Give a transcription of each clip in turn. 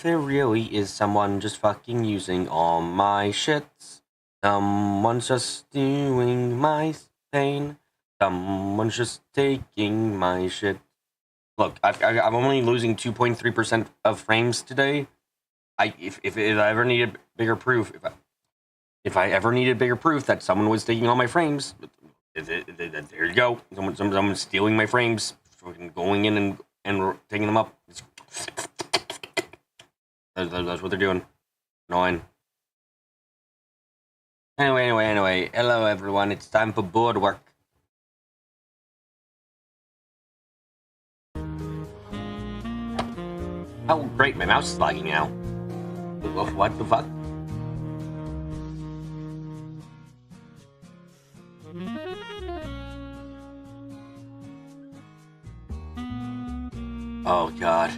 There really is someone just fucking using all my shits. Someone's just doing my pain. Someone's just taking my shit. Look, I'm only losing 2.3% of frames today. If I ever needed bigger proof, if I ever needed bigger proof that someone was taking all my frames, there you go. Someone's stealing my frames, fucking going in and taking them up. That's what they're doing. Annoying. Anyway. Hello, everyone. It's time for board work. Oh, great. My mouse is lagging now. What the fuck? Oh, God.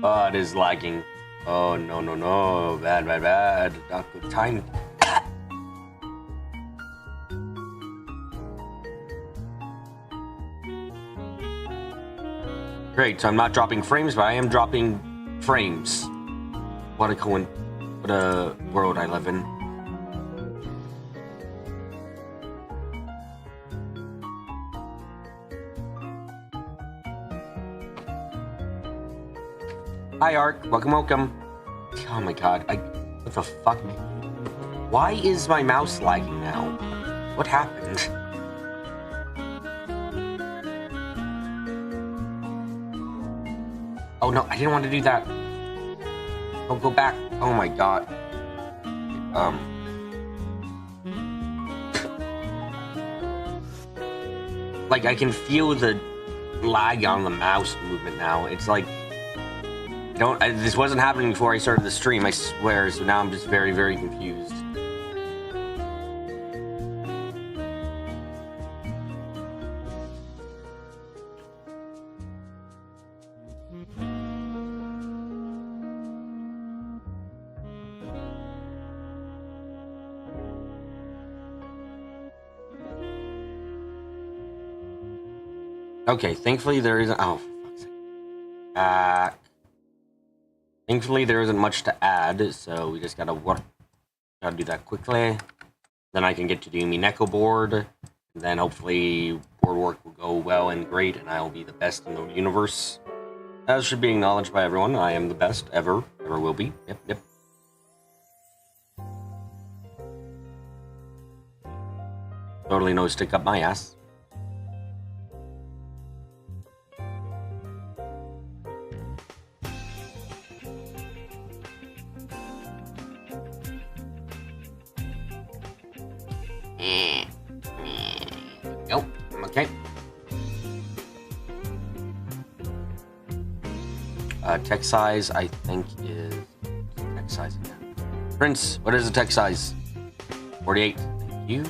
Oh, it is lagging. Oh, no. Bad. Not good time. Great, so I'm not dropping frames, but I am dropping frames. What a world I live in. Hi, Ark. Welcome. Oh my god, what the fuck? Why is my mouse lagging now? What happened? Oh no, I didn't want to do that. Don't go back. Oh my god. Like, I can feel the lag on the mouse movement now. It's like, this wasn't happening before I started the stream, I swear, so now I'm just very, very confused. Okay, thankfully there isn't. Oh, for fuck's sake. Thankfully there isn't much to add, so we just gotta do that quickly. Then I can get to do Mineko board. And then hopefully board work will go well and great, and I'll be the best in the universe. As should be acknowledged by everyone, I am the best ever will be. Yep. Totally no stick up my ass. Nope. Okay. Text size, I think, is text size again. Prince, what is the text size? 48. Thank you.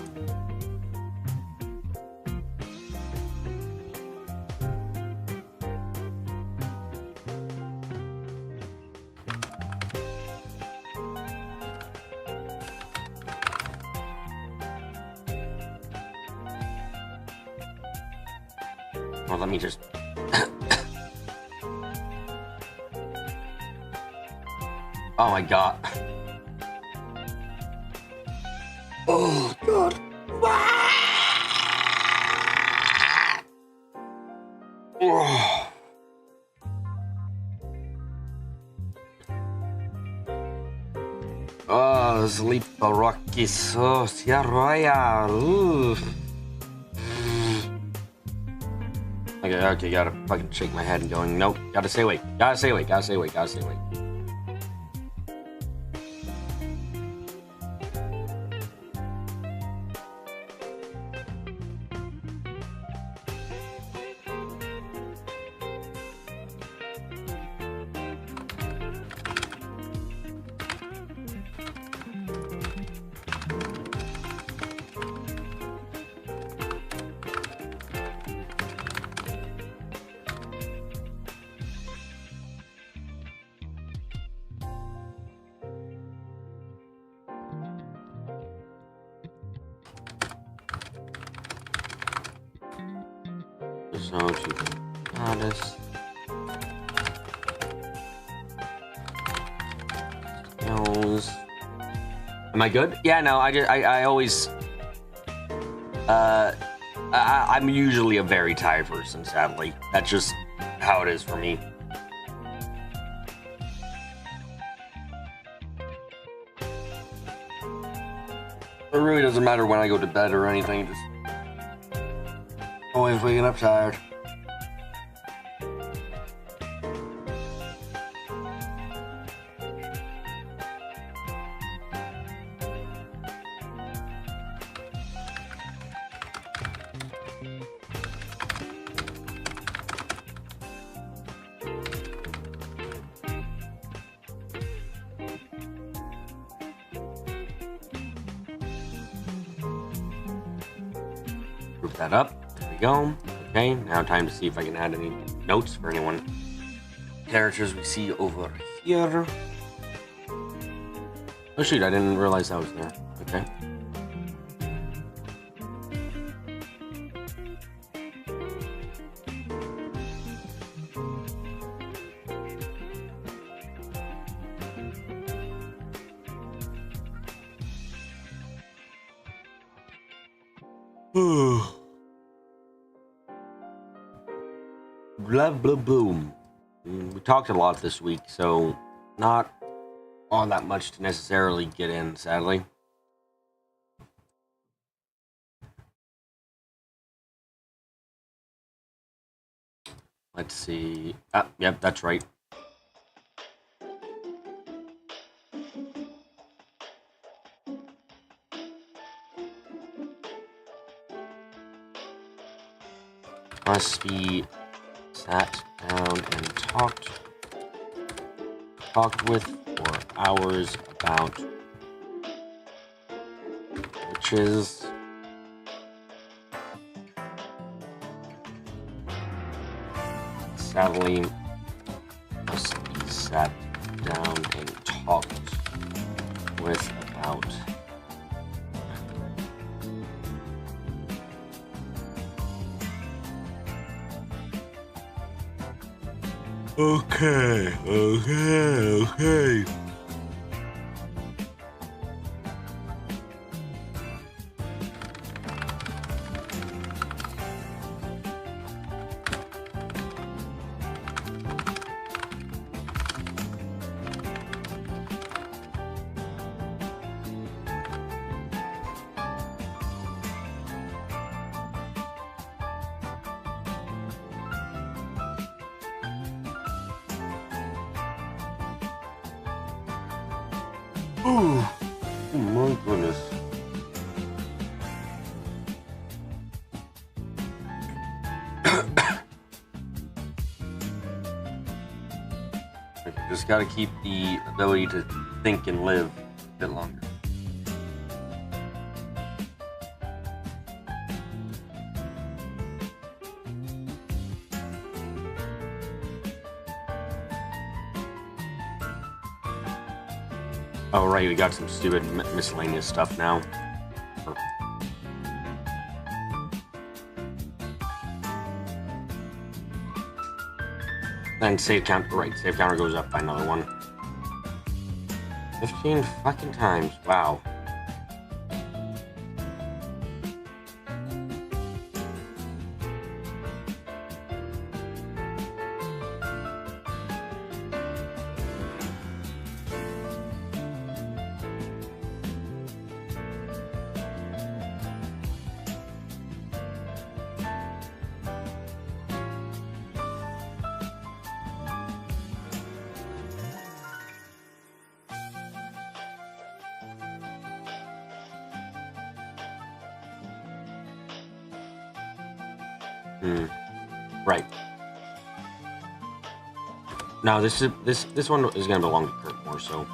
Well, let me just... Oh my god. Oh god. Oh, sleep Rocky so Sierra. Okay, gotta fucking shake my head and going, nope, gotta stay awake. So to the goddess. Skills. Am I good? Yeah, no, I always I'm usually a very tired person, sadly. That's just how it is for me. It really doesn't matter when I go to bed or anything, just always waking up tired. Group that up. There we go. Okay, now time to see if I can add any notes for anyone. Characters we see over here. Oh shoot, I didn't realize that was there. Okay. Blah blah boom. We talked a lot this week, so not all that much to necessarily get in, sadly. Let's see. Ah, yep, that's right. Must be sat down and talked with for hours about witches. Sadly, must be sat down and talked with about Okay. Oh my goodness. Just gotta keep the ability to think and live a bit longer. Oh right, we got some stupid miscellaneous stuff now. And save count, right, save counter goes up by another one. 15 fucking times, wow. Right. Now this one is gonna belong to Kurt more so.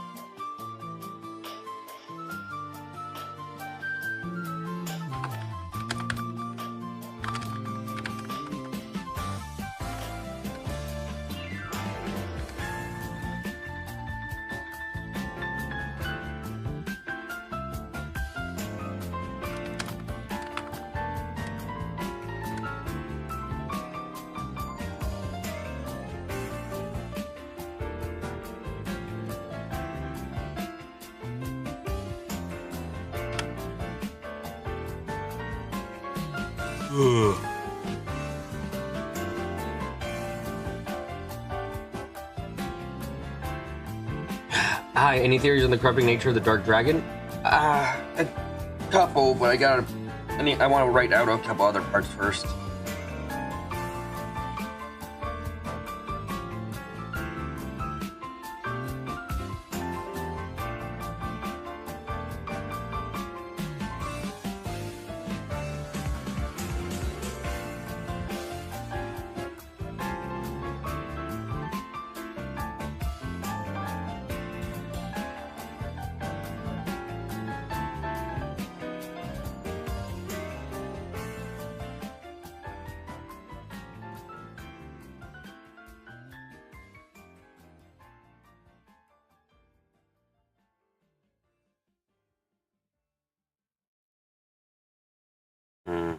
Hi, any theories on the corrupting nature of the Dark Dragon? A couple, but I want to write out a couple other parts first. Hmm.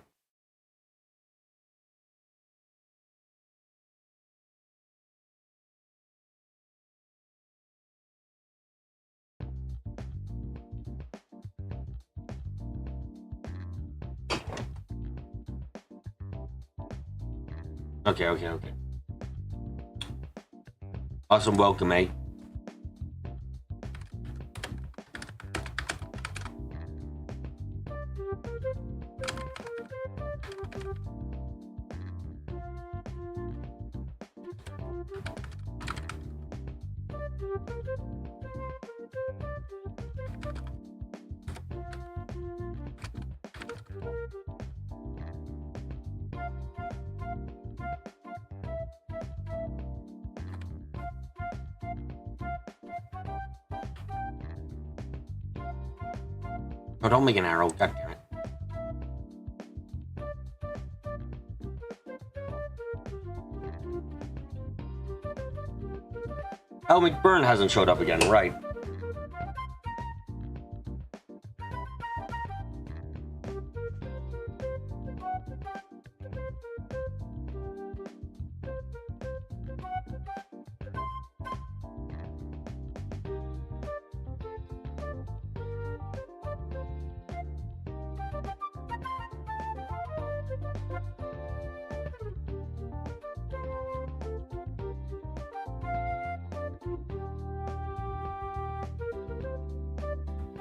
Okay. Awesome, welcome, eh? Oh, don't make an arrow. God damn it. Oh, McBurn hasn't showed up again, right?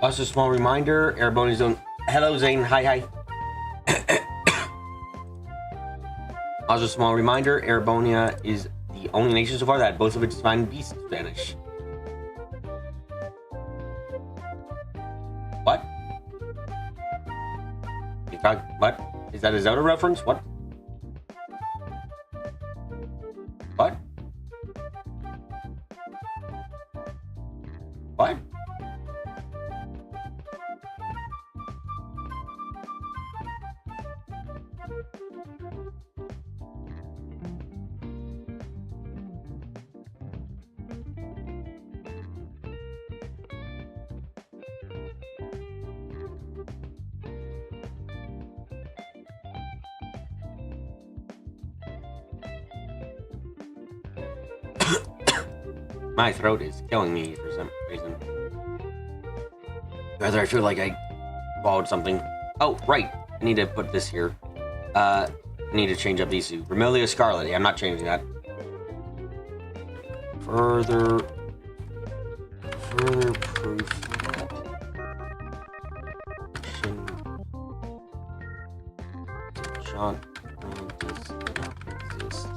Also, small reminder, Airborne Zone. Hello, Zane. Hi. Also, small reminder, Erebonia is the only nation so far that both of its divine beasts vanish. What? What? Is that a Zelda reference? What? What? What? My throat is killing me for some reason. Rather, I feel like I swallowed something. Oh, right. I need to put this here. I need to change up these two. Vermilia Scarlet. Yeah, I'm not changing that. Further proof that John does not exist.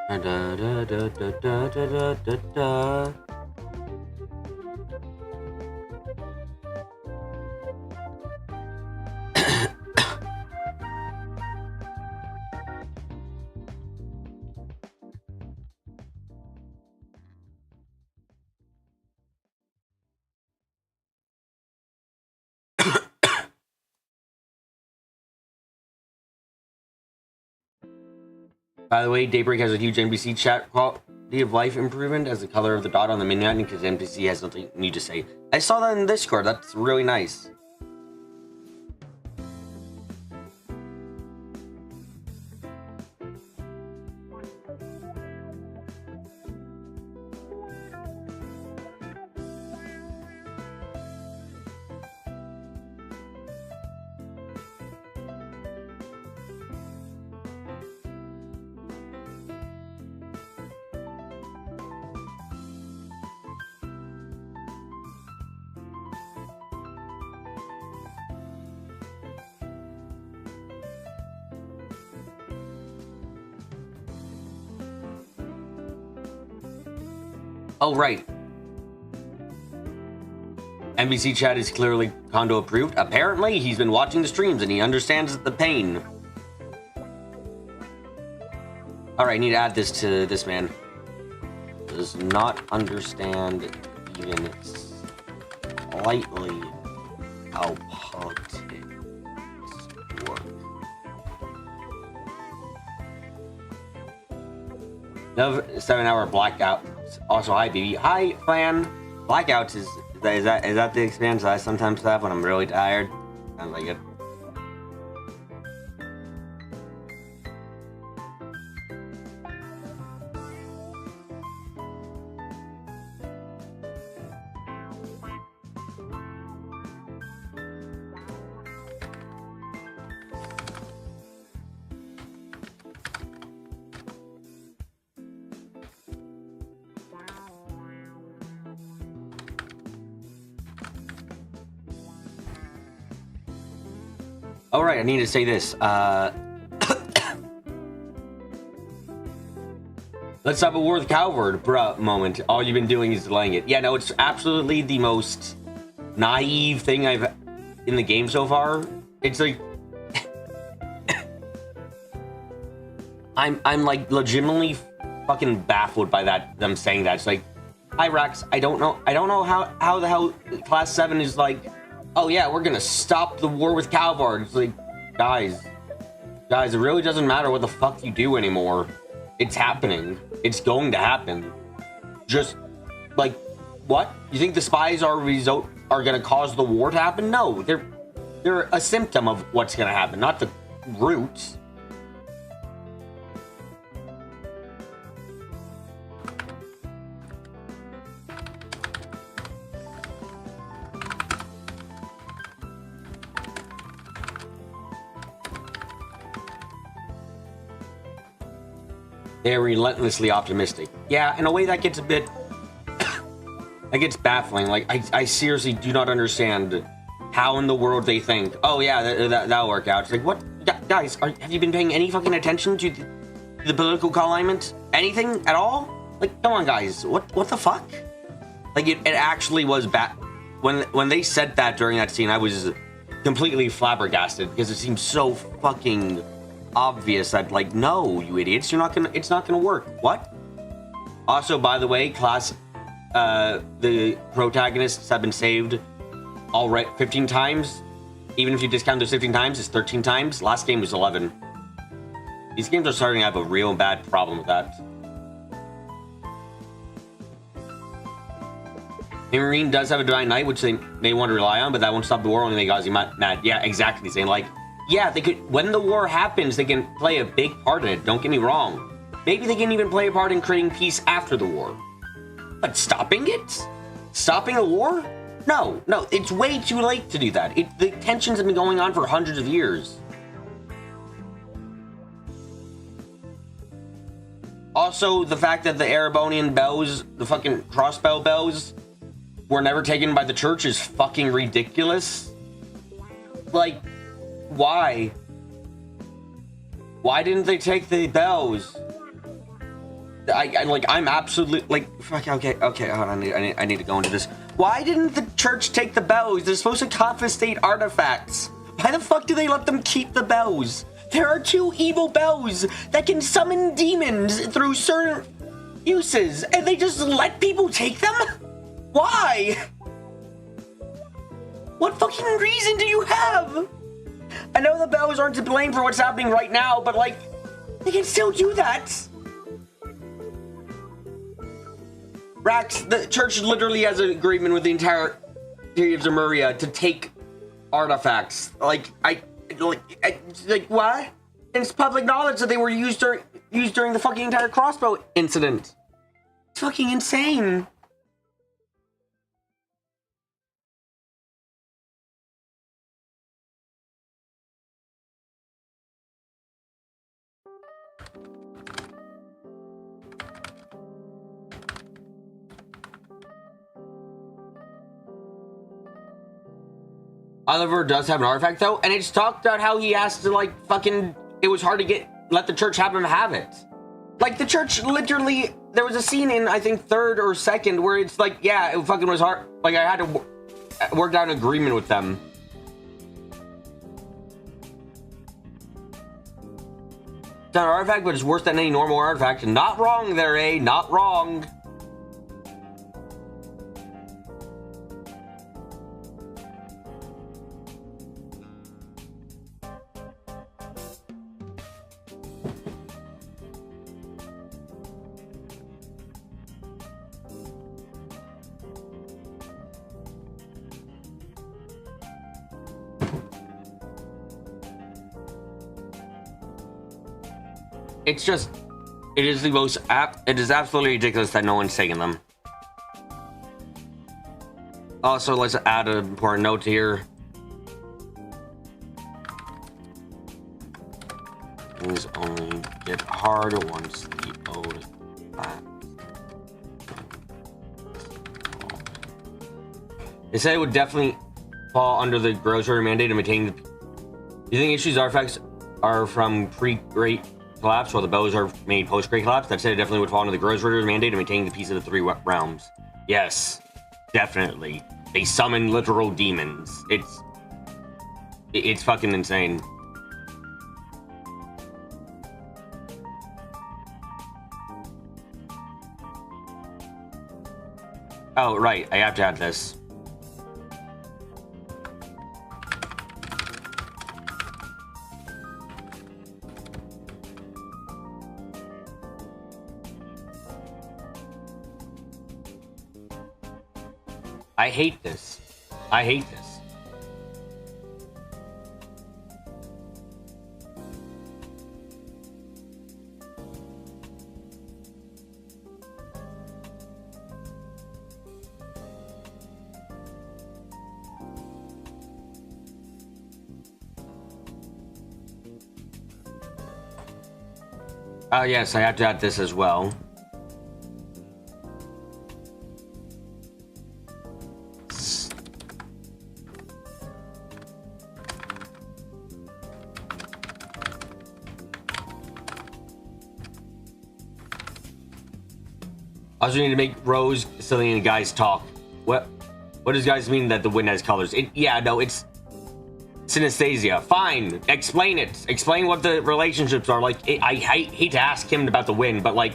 Da da da da da da da da. By the way, Daybreak has a huge NPC chat quality of life improvement as the color of the dot on the menu because NPC has nothing new to say. I saw that in Discord. That's really nice. Oh, right. NBC chat is clearly Kondo approved. Apparently, he's been watching the streams and he understands the pain. Alright, I need to add this to this man. Does not understand even slightly how politics work. Another 7-hour blackout. Also, hi, BB. Hi, fan. Blackouts is that the experience I sometimes have when I'm really tired? Sounds like it. All right, I need to say this. Let's have a war with Coward, bruh moment. All you've been doing is delaying it. Yeah, no, it's absolutely the most naive thing I've in the game so far. It's like I'm like legitimately fucking baffled by them saying that. It's like, hi Rex, I don't know how the hell Class 7 is like, oh yeah, we're gonna stop the war with Calvard. It's like, guys, it really doesn't matter what the fuck you do anymore. It's happening. It's going to happen. Just, like, what? You think the spies are gonna cause the war to happen? No, they're a symptom of what's gonna happen, not the root. They're relentlessly optimistic. Yeah, in a way that gets a bit... that gets baffling. Like, I seriously do not understand how in the world they think, oh yeah, that'll work out. It's like, what? Guys, have you been paying any fucking attention to the political alignment? Anything at all? Like, come on, guys. What the fuck? Like, it actually was bad. When they said that during that scene, I was completely flabbergasted because it seemed so fucking... obvious that, like, no, you idiots, it's not gonna work. What? Also, by the way, the protagonists have been saved already 15 times. Even if you discount those 15 times, it's 13 times. Last game was 11. These games are starting to have a real bad problem with that. Marine does have a Divine Knight, which they want to rely on, but that won't stop the war, only make Ozzy mad. Yeah, exactly. Saying, like, yeah, they could, when the war happens, they can play a big part in it, don't get me wrong. Maybe they can even play a part in creating peace after the war. But stopping it? Stopping a war? No, it's way too late to do that. The tensions have been going on for hundreds of years. Also, the fact that the Erebonian bells, the fucking crossbow bells, were never taken by the church is fucking ridiculous. Like... why? Why didn't they take the bells? I'm absolutely like, fuck. Okay. Hold on, I need to go into this. Why didn't the church take the bells? They're supposed to confiscate artifacts. Why the fuck do they let them keep the bells? There are 2 evil bells that can summon demons through certain uses, and they just let people take them? Why? What fucking reason do you have? I know the bells aren't to blame for what's happening right now, but like, They can still do that. Rax, the church literally has an agreement with the entire city of Zemuria to take artifacts. Like what? And it's public knowledge that they were used during the fucking entire crossbow incident. It's fucking insane. Oliver does have an artifact though, and it's talked about how he has to like fucking. It was hard to let the church have him have it. Like the church literally, there was a scene in I think third or second where it's like, yeah, it fucking was hard. Like I had to work out an agreement with them. It's not an artifact, but it's worse than any normal artifact. Not wrong there, eh? Not wrong. It's just, it is the most it is absolutely ridiculous that no one's taking them. Also, let's add an important note here. Things only get harder once the old They said it would definitely fall under the grocery mandate to maintain. Do you think issues artifacts are from pre-Great Collapse, while the bows are made post-Great Collapse? That said, it definitely would fall under the Gross Ridder's mandate of maintaining the peace of the three realms. Yes, definitely. They summon literal demons. It's fucking insane. Oh, right. I have to add this. I hate this. I hate this. Oh, yes, I have to add this as well. I also need to make Rose, Cillian, and guys talk. What does guys mean that the wind has colors? Yeah, no, it's synesthesia. Fine, explain it. Explain what the relationships are. Like, I hate to ask him about the wind, but like,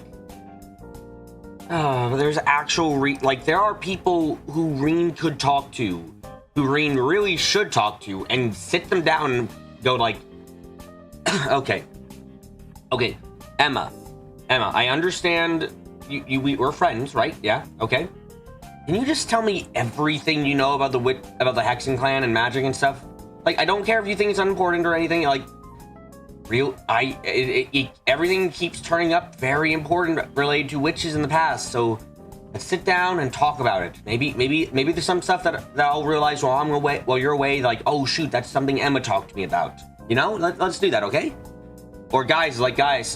there's actual like there are people who Reen could talk to, who Reen really should talk to, and sit them down and go like, okay, Emma, I understand. We're friends, right? Yeah. Okay. Can you just tell me everything you know about the Hexen clan and magic and stuff? Like, I don't care if you think it's unimportant or anything. Like, everything keeps turning up very important related to witches in the past. So let's sit down and talk about it. Maybe there's some stuff that I'll realize while I'm away, while you're away. Like, oh shoot, that's something Emma talked to me about. You know? Let's do that, okay? Or guys,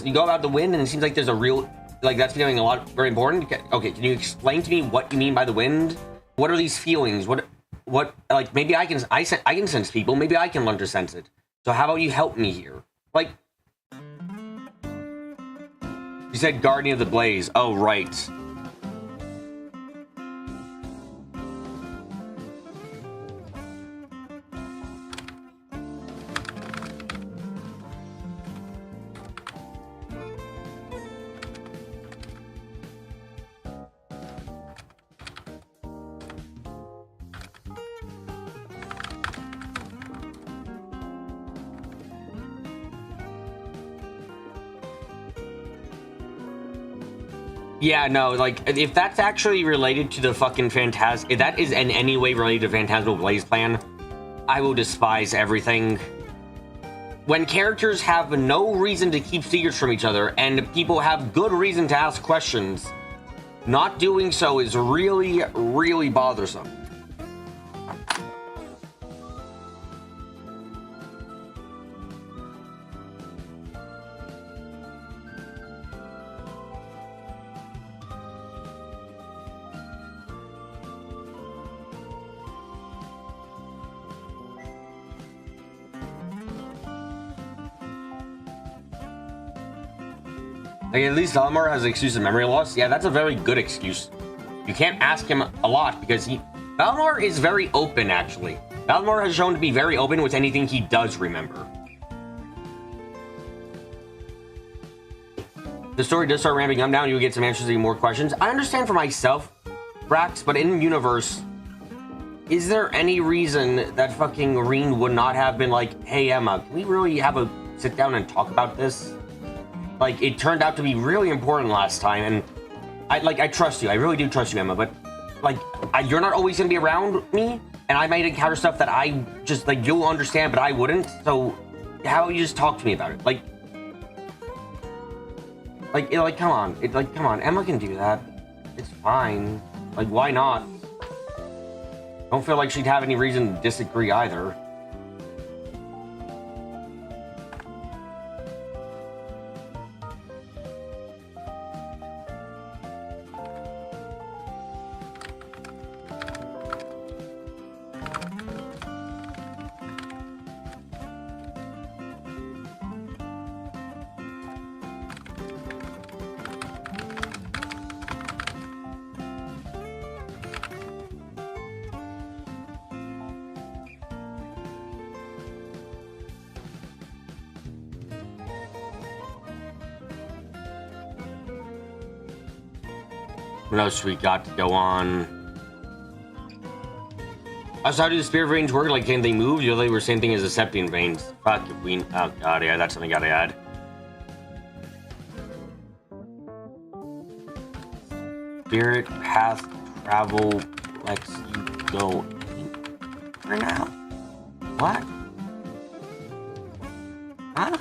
you go about the wind, and it seems like there's a real. Like, that's becoming very important. Okay, can you explain to me what you mean by the wind? What are these feelings? What like, maybe I can sense people. Maybe I can learn to sense it. So how about you help me here? Like, you said Guardian of the Blaze. Oh, right. Yeah, no, like, if that's actually related to the fucking if that is in any way related to Phantasmal Blaze Plan, I will despise everything. When characters have no reason to keep secrets from each other, and people have good reason to ask questions, not doing so is really, really bothersome. Like, at least Valimar has an excuse of memory loss. Yeah, that's a very good excuse. You can't ask him a lot because Valimar is very open, actually. Valimar has shown to be very open with anything he does remember. The story does start ramping up now, and you get some answers to more questions. I understand for myself, Brax, but in universe, is there any reason that fucking Rean would not have been like, hey, Emma, can we really have a sit down and talk about this? Like, it turned out to be really important last time, and I trust you. I really do trust you, Emma, but, like, you're not always gonna be around me, and I might encounter stuff that I just, like, you'll understand, but I wouldn't, so how about you just talk to me about it? Like, come on. Come on. Emma can do that. It's fine. Like, why not? Don't feel like she'd have any reason to disagree either. What else we got to go on? So how do the spirit veins work? Like, can they move? You know, they were same thing as the Septian veins. Fuck, if we... Oh, God, yeah, that's something I gotta add. Spirit path travel lets you go for now. What? Huh?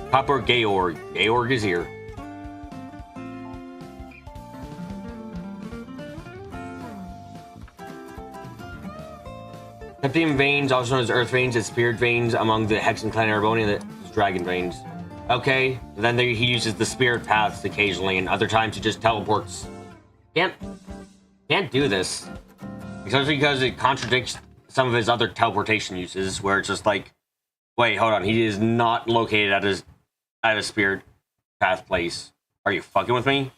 Papa Georg. Georg is here. Septium veins, also known as earth veins, is spirit veins among the Hexen clan Erebonian, that is dragon veins. Okay, then he uses the spirit paths occasionally, and other times he just teleports. Can't do this. Especially because it contradicts some of his other teleportation uses, where it's just like, wait, hold on, he is not located at a spirit path place. Are you fucking with me?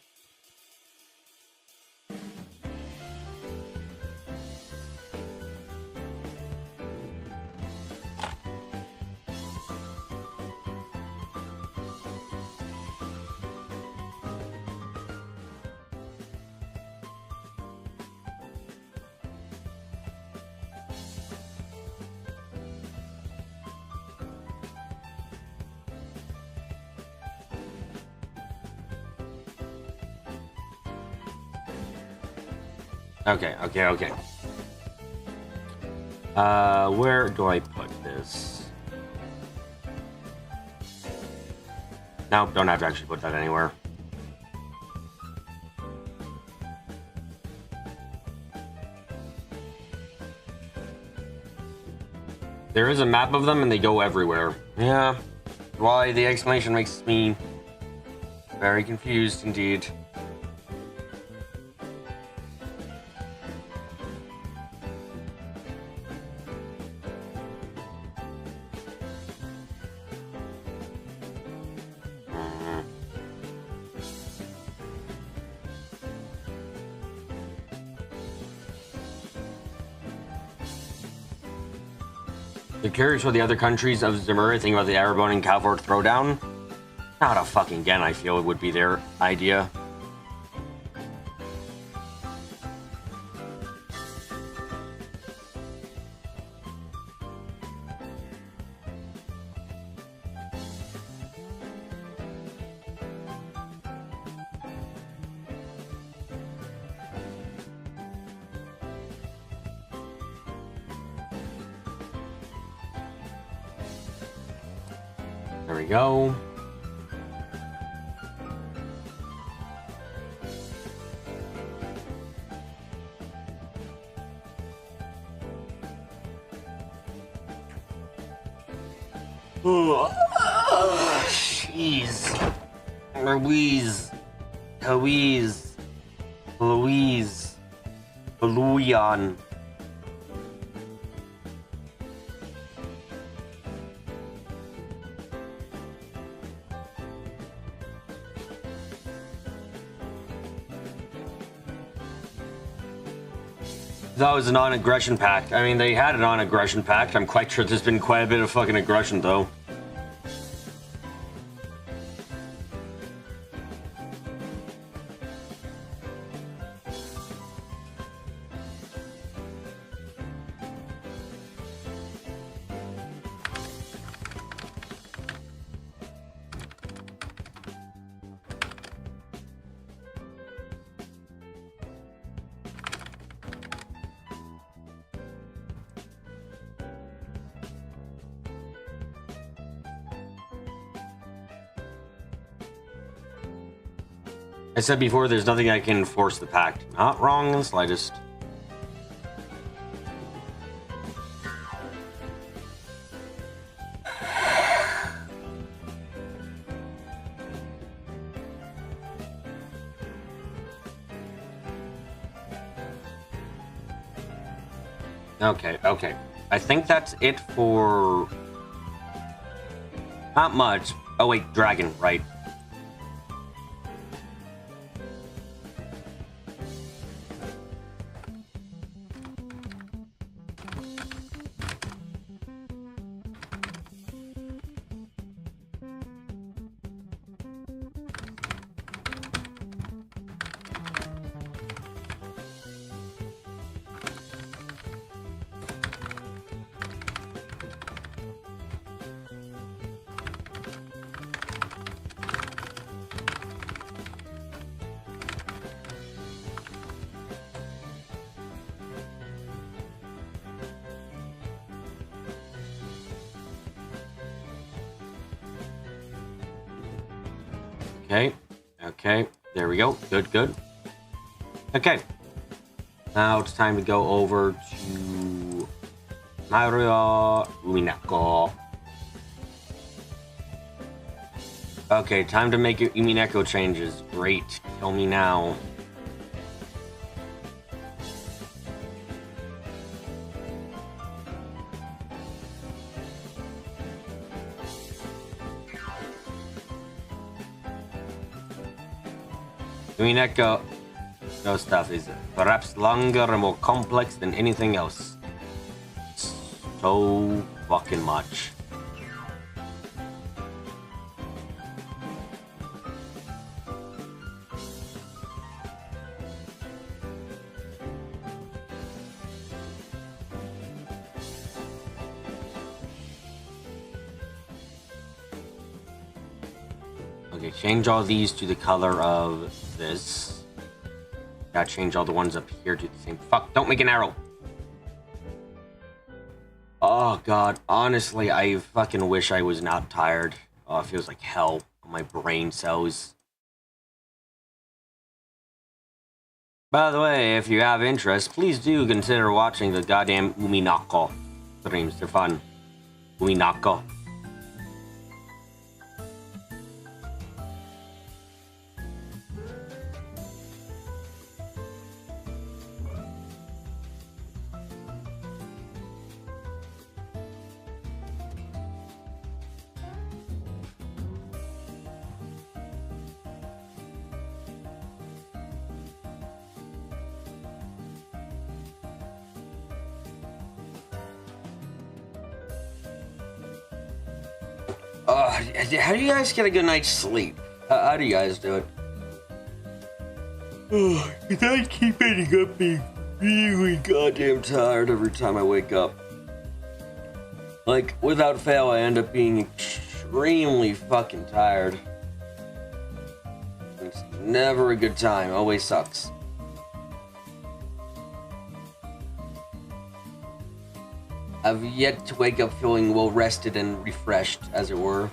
Okay. Where do I put this? Nope, don't have to actually put that anywhere. There is a map of them and they go everywhere. Yeah, why the explanation makes me very confused indeed. They're curious what the other countries of Zemura think about the Erebonian Calvort throwdown. Not a fucking Gen, I feel it would be their idea. There we go. Jeez. Louise. Louise. Louise. Luyan. That was a non-aggression pact. I mean, they had a non-aggression pact. I'm quite sure there's been quite a bit of fucking aggression, though. I said before, there's nothing I can enforce the pact. Not wrong in the slightest. Okay. I think that's it for... Not much. Oh wait, dragon, right. Okay, there we go. Good. Okay, now it's time to go over to Mario Umineko. Okay, time to make your Umineko changes. Great, tell me now. Umineko no stuff is perhaps longer and more complex than anything else. So fucking much. Okay, change all these to the color of this. Gotta change all the ones up here to the same. Fuck, don't make an arrow. Oh god, honestly, I fucking wish I was not tired. Oh, it feels like hell on my brain cells. By the way, if you have interest, please do consider watching the goddamn Umineko streams. They're fun. Umineko. How do you guys get a good night's sleep? How do you guys do it? Cause I keep ending up being really goddamn tired every time I wake up. Like, without fail, I end up being extremely fucking tired. It's never a good time, always sucks. I've yet to wake up feeling well rested and refreshed, as it were.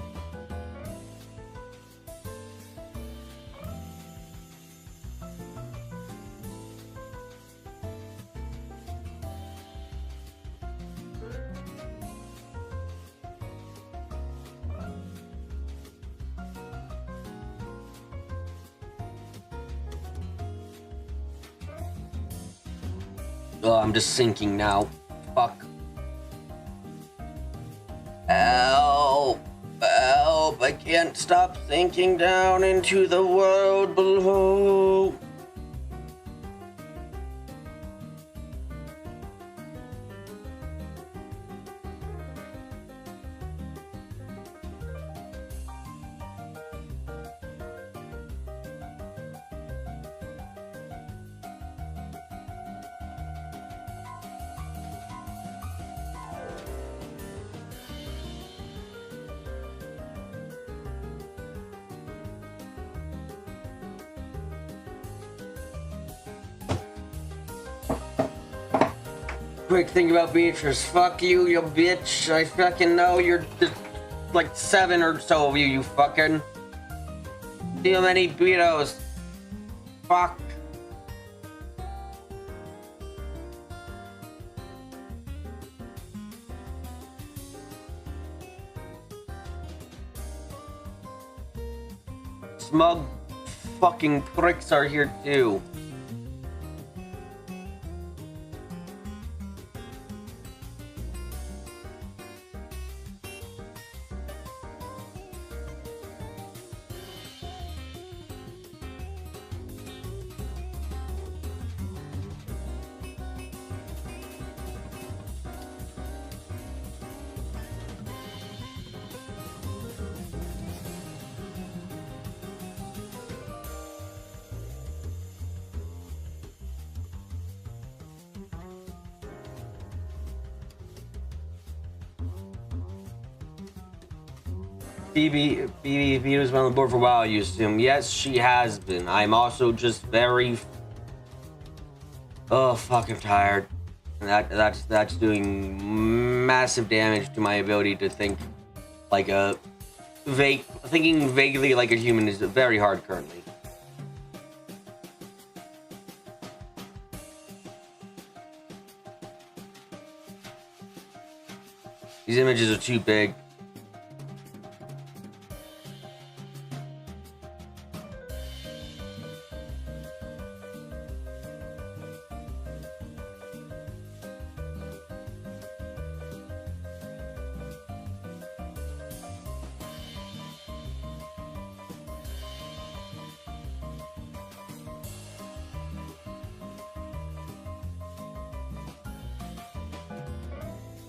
Oh, I'm just sinking now. Fuck. Help! Help! I can't stop sinking down into the world below. Quick thing about Beatrice. Fuck you, you bitch. I fucking know you're like 7 or so of you fucking. Too many burritos. Fuck. Smug fucking pricks are here too. Phoebe was on the board for a while, you assume. Yes, she has been. I'm also just very... Oh, fucking tired. That's doing massive damage to my ability to think like a... Thinking vaguely like a human is very hard currently. These images are too big.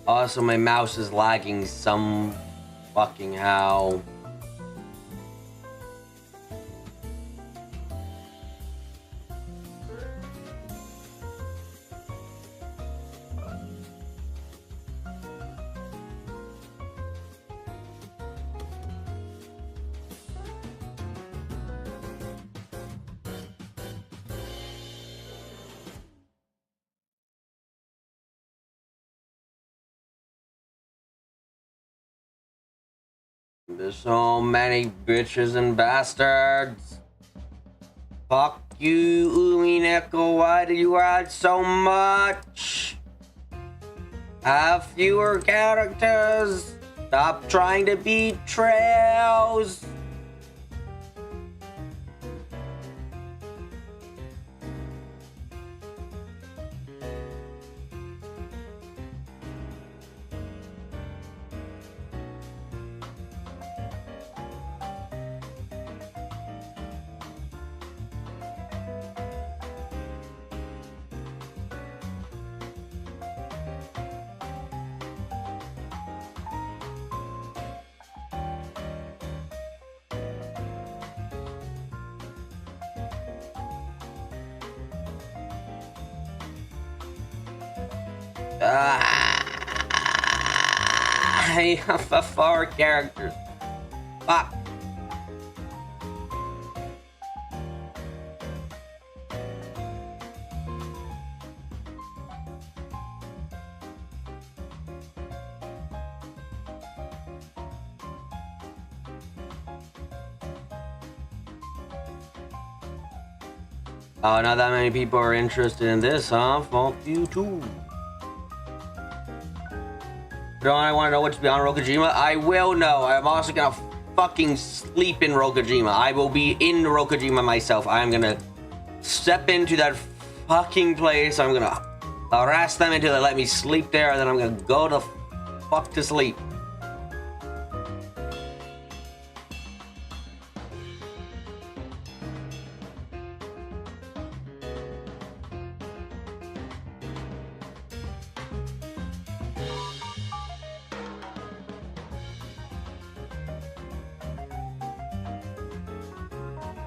Also, my mouse is lagging some fucking how. There's so many bitches and bastards. Fuck you, Umi Nickel. Why do you add so much? Have fewer characters. Stop trying to be trails. I have 4 characters. Fuck. Oh, not that many people are interested in this, huh? Fuck you too. Don't I want to know what's beyond Rokujima? I will know. I'm also gonna fucking sleep in Rokujima. I will be in Rokujima myself. I'm gonna step into that fucking place. I'm gonna harass them until they let me sleep there, and then I'm gonna go to fuck to sleep.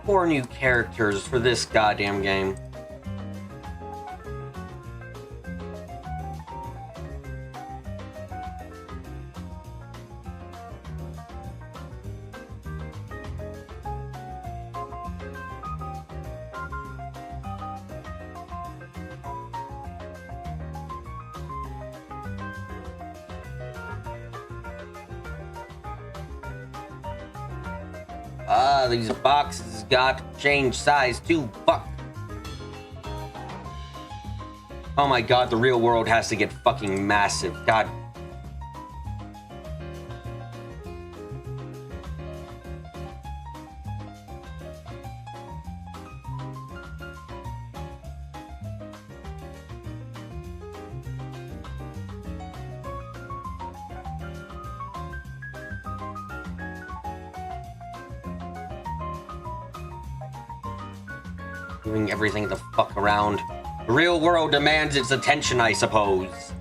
Four new characters for this goddamn game. These boxes got changed size too. Fuck. Oh my god, the real world has to get fucking massive. God. Moving everything the fuck around. The real world demands its attention, I suppose.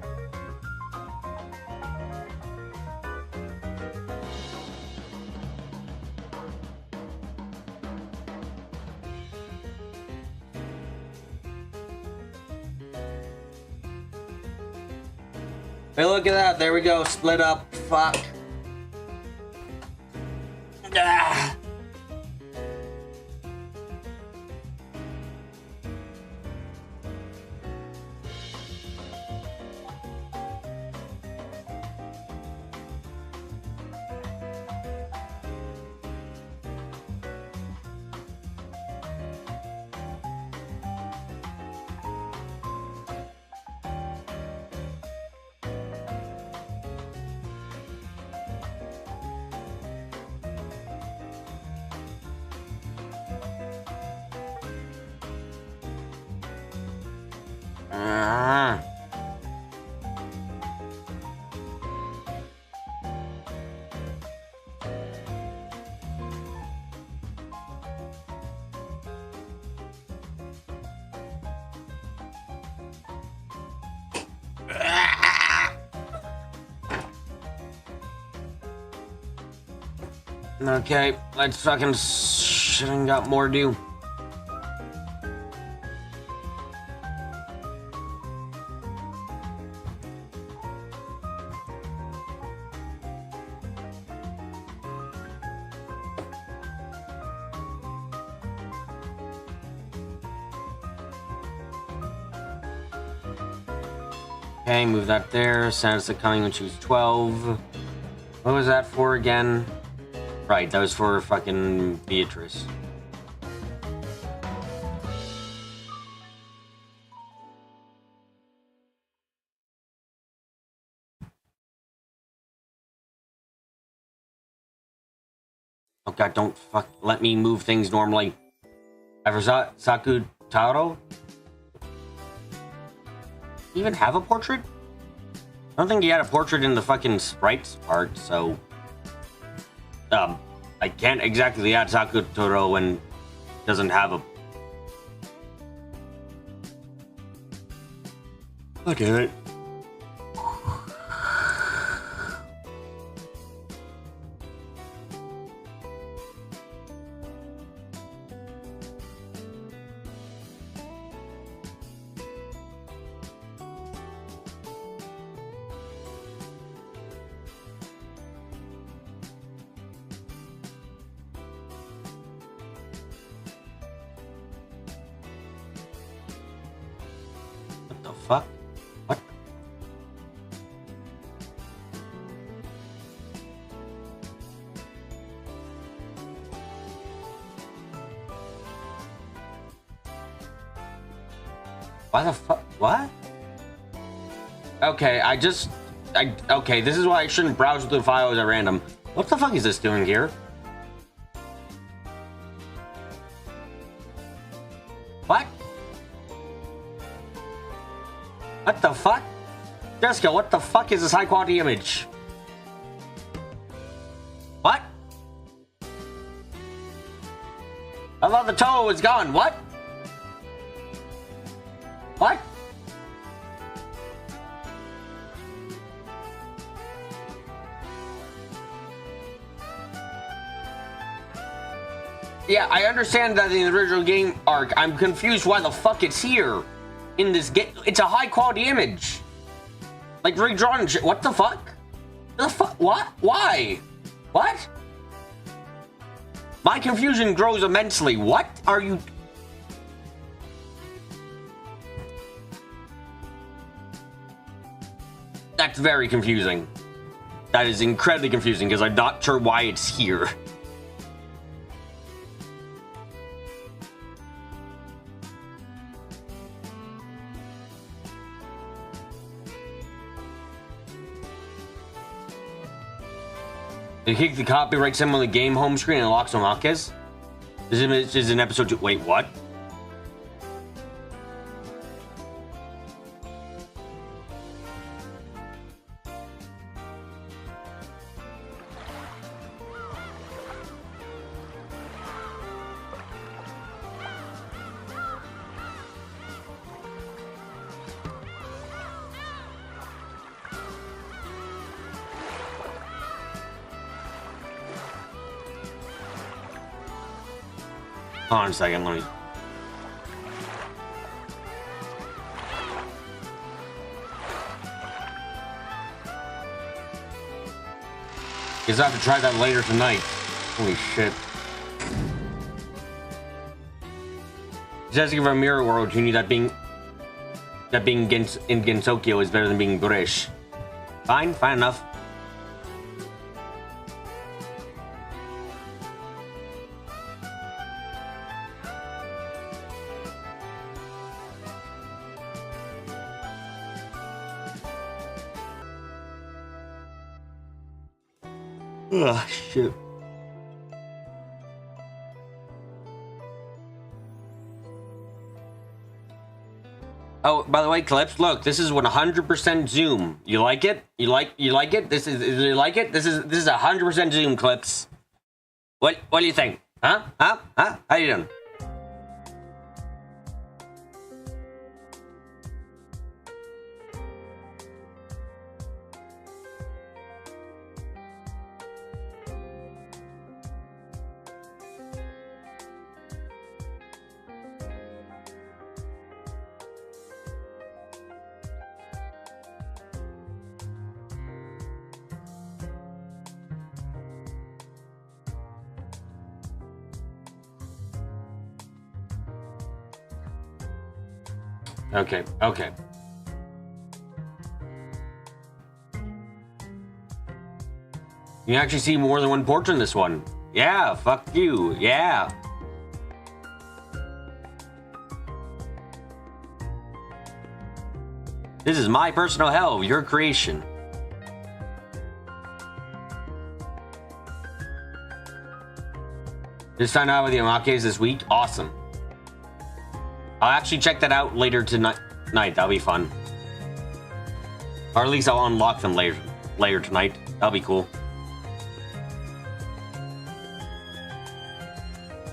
Hey, look at that. There we go. Split up. Fuck. Ah. Okay, let's fucking shit and got more to do. Okay, move that there. Sansa coming when she was 12. What was that for again? Right, that was for fucking Beatrice. Oh god, don't fuck let me move things normally. Ever saw Saku Taro? Even have a portrait? I don't think he had a portrait in the fucking sprites part, so I can't exactly add Sakutaro when it doesn't have a... Oh, damn it. fuck? What? Why the fuck? What? Okay, okay, this is why I shouldn't browse through the files at random. What the fuck is this doing here? What? What the fuck? Jessica, what the fuck is this high quality image? What? I thought the toe was gone. What? What? Yeah, I understand that in the original game arc. I'm confused why the fuck it's here in this game. It's a high quality image, like redrawn and shit. What the fuck? The fuck? What? Why? What? My confusion grows immensely. What are you? That's very confusing. That is incredibly confusing because I'm not sure why it's here. They kick the copyright symbol on the game home screen and locks Omakes. This is an episode 2. Wait, what? Hold on a second, let me... Guess I have to try that later tonight. Holy shit. Jessica from Mirror World, who knew that being in Gensokyo is better than being British. Fine enough. Ugh, shit. Oh, by the way, Clips, look, this is 100% zoom. You like it? You like it? You like it? This is 100% zoom, Clips. What do you think? Huh? How you doing? Okay. You can actually see more than one portrait in this one. Yeah, fuck you. Yeah. This is my personal hell, your creation. Just found out with the Omakes this week. Awesome. I'll actually check that out later tonight. That'll be fun. Or at least I'll unlock them later tonight. That'll be cool.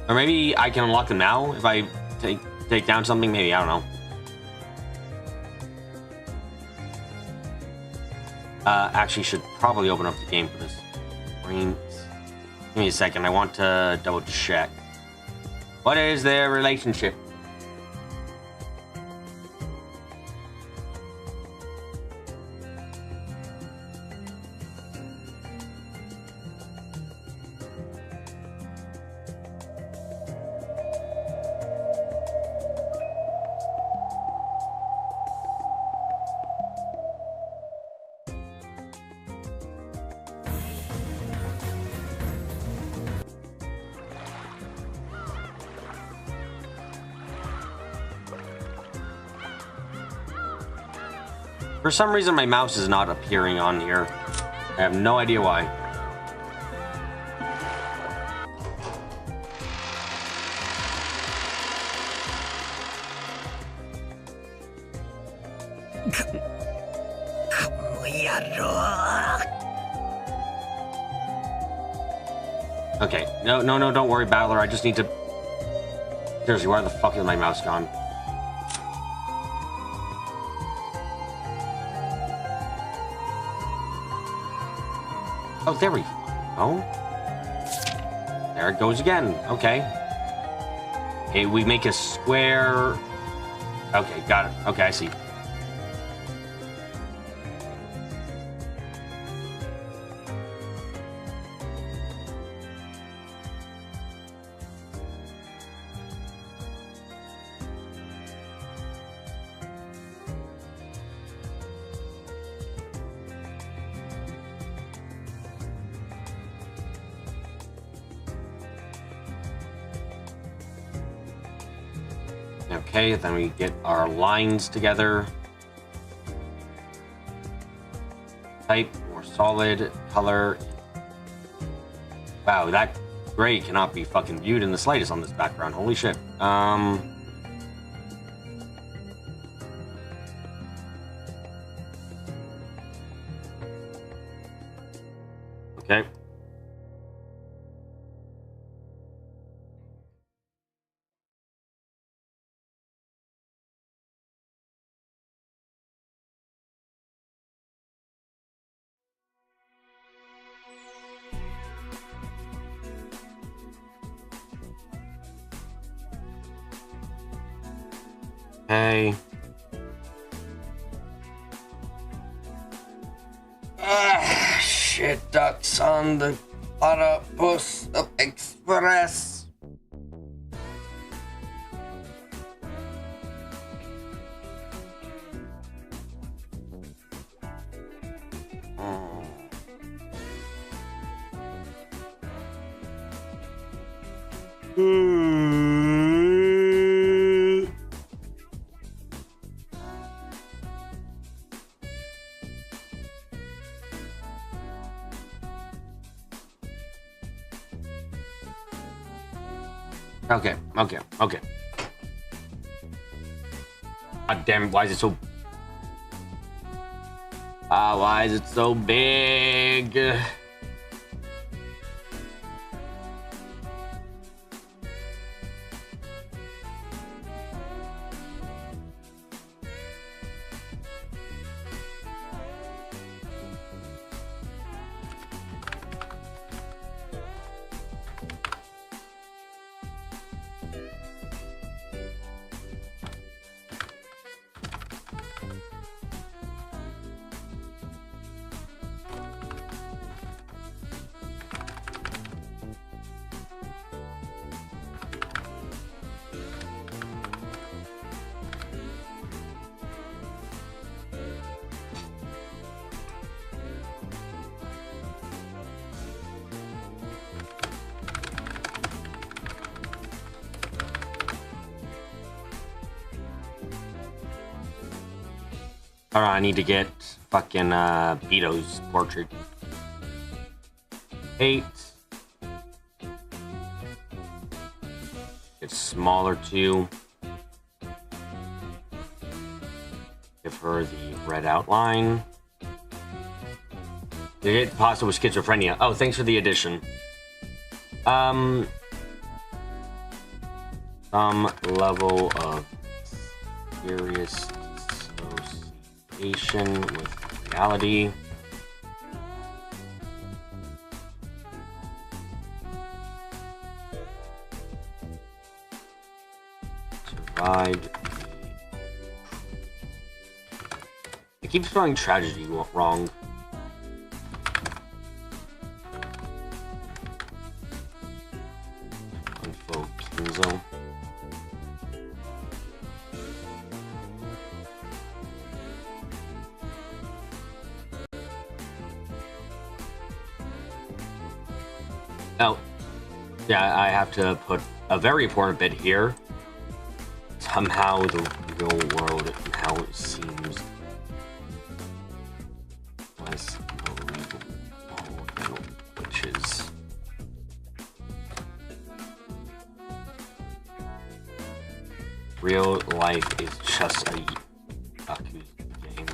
Or maybe I can unlock them now if I take down something. Maybe, I don't know. Actually, should probably open up the game for this. Give me a second. I want to double check. What is their relationship? For some reason, my mouse is not appearing on here. I have no idea why. Okay, no, don't worry, Battler. I just need to... Seriously, where the fuck is my mouse gone? Oh, there we go. There it goes again. Okay. Okay, we make a square. Okay, got it. Okay, I see. Okay, then we get our lines together. Type, more solid, color. Wow, that gray cannot be fucking viewed in the slightest on this background. Holy shit. Okay. Hey. Shit ducks on the Platypus Express. Okay. God damn, why is it so... why is it so big? Alright, I need to get fucking Beto's portrait. 8. It's smaller too. Give her the red outline. Did it possible with schizophrenia? Oh, thanks for the addition. Some level of serious association with reality. Survived. I keep spelling tragedy wrong. Info Kinzo. Oh, yeah, I have to put a very important bit here. Somehow the real world and how it seems real life is just a Yakuza game.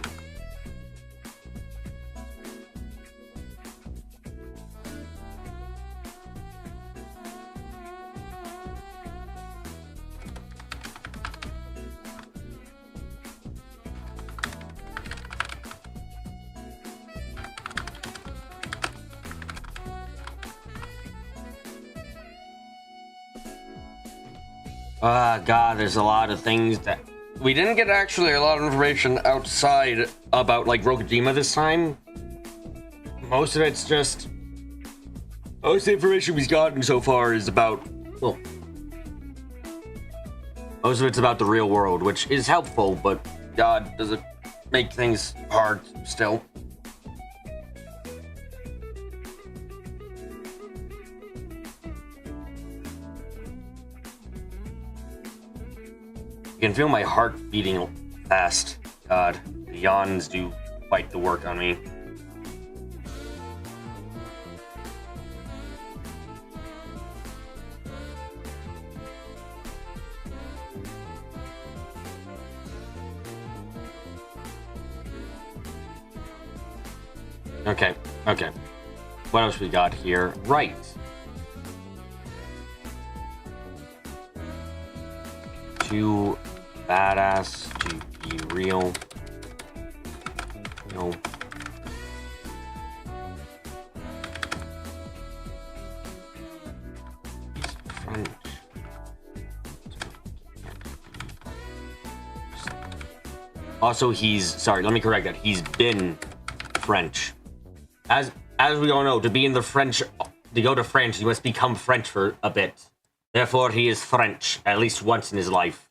God, there's a lot of things that we didn't get actually a lot of information outside about like Rokojima this time. Most of it's just most of the information we've gotten so far is about most of it's about the real world, which is helpful, but God, does it make things hard still. I can feel my heart beating fast. God, the yawns do quite the work on me. Okay. What else we got here? Right. Too badass to be real. No. He's French. Also, sorry, let me correct that. He's been French. As we all know, to be in the French, to go to France, you must become French for a bit. Therefore, he is French, at least once in his life.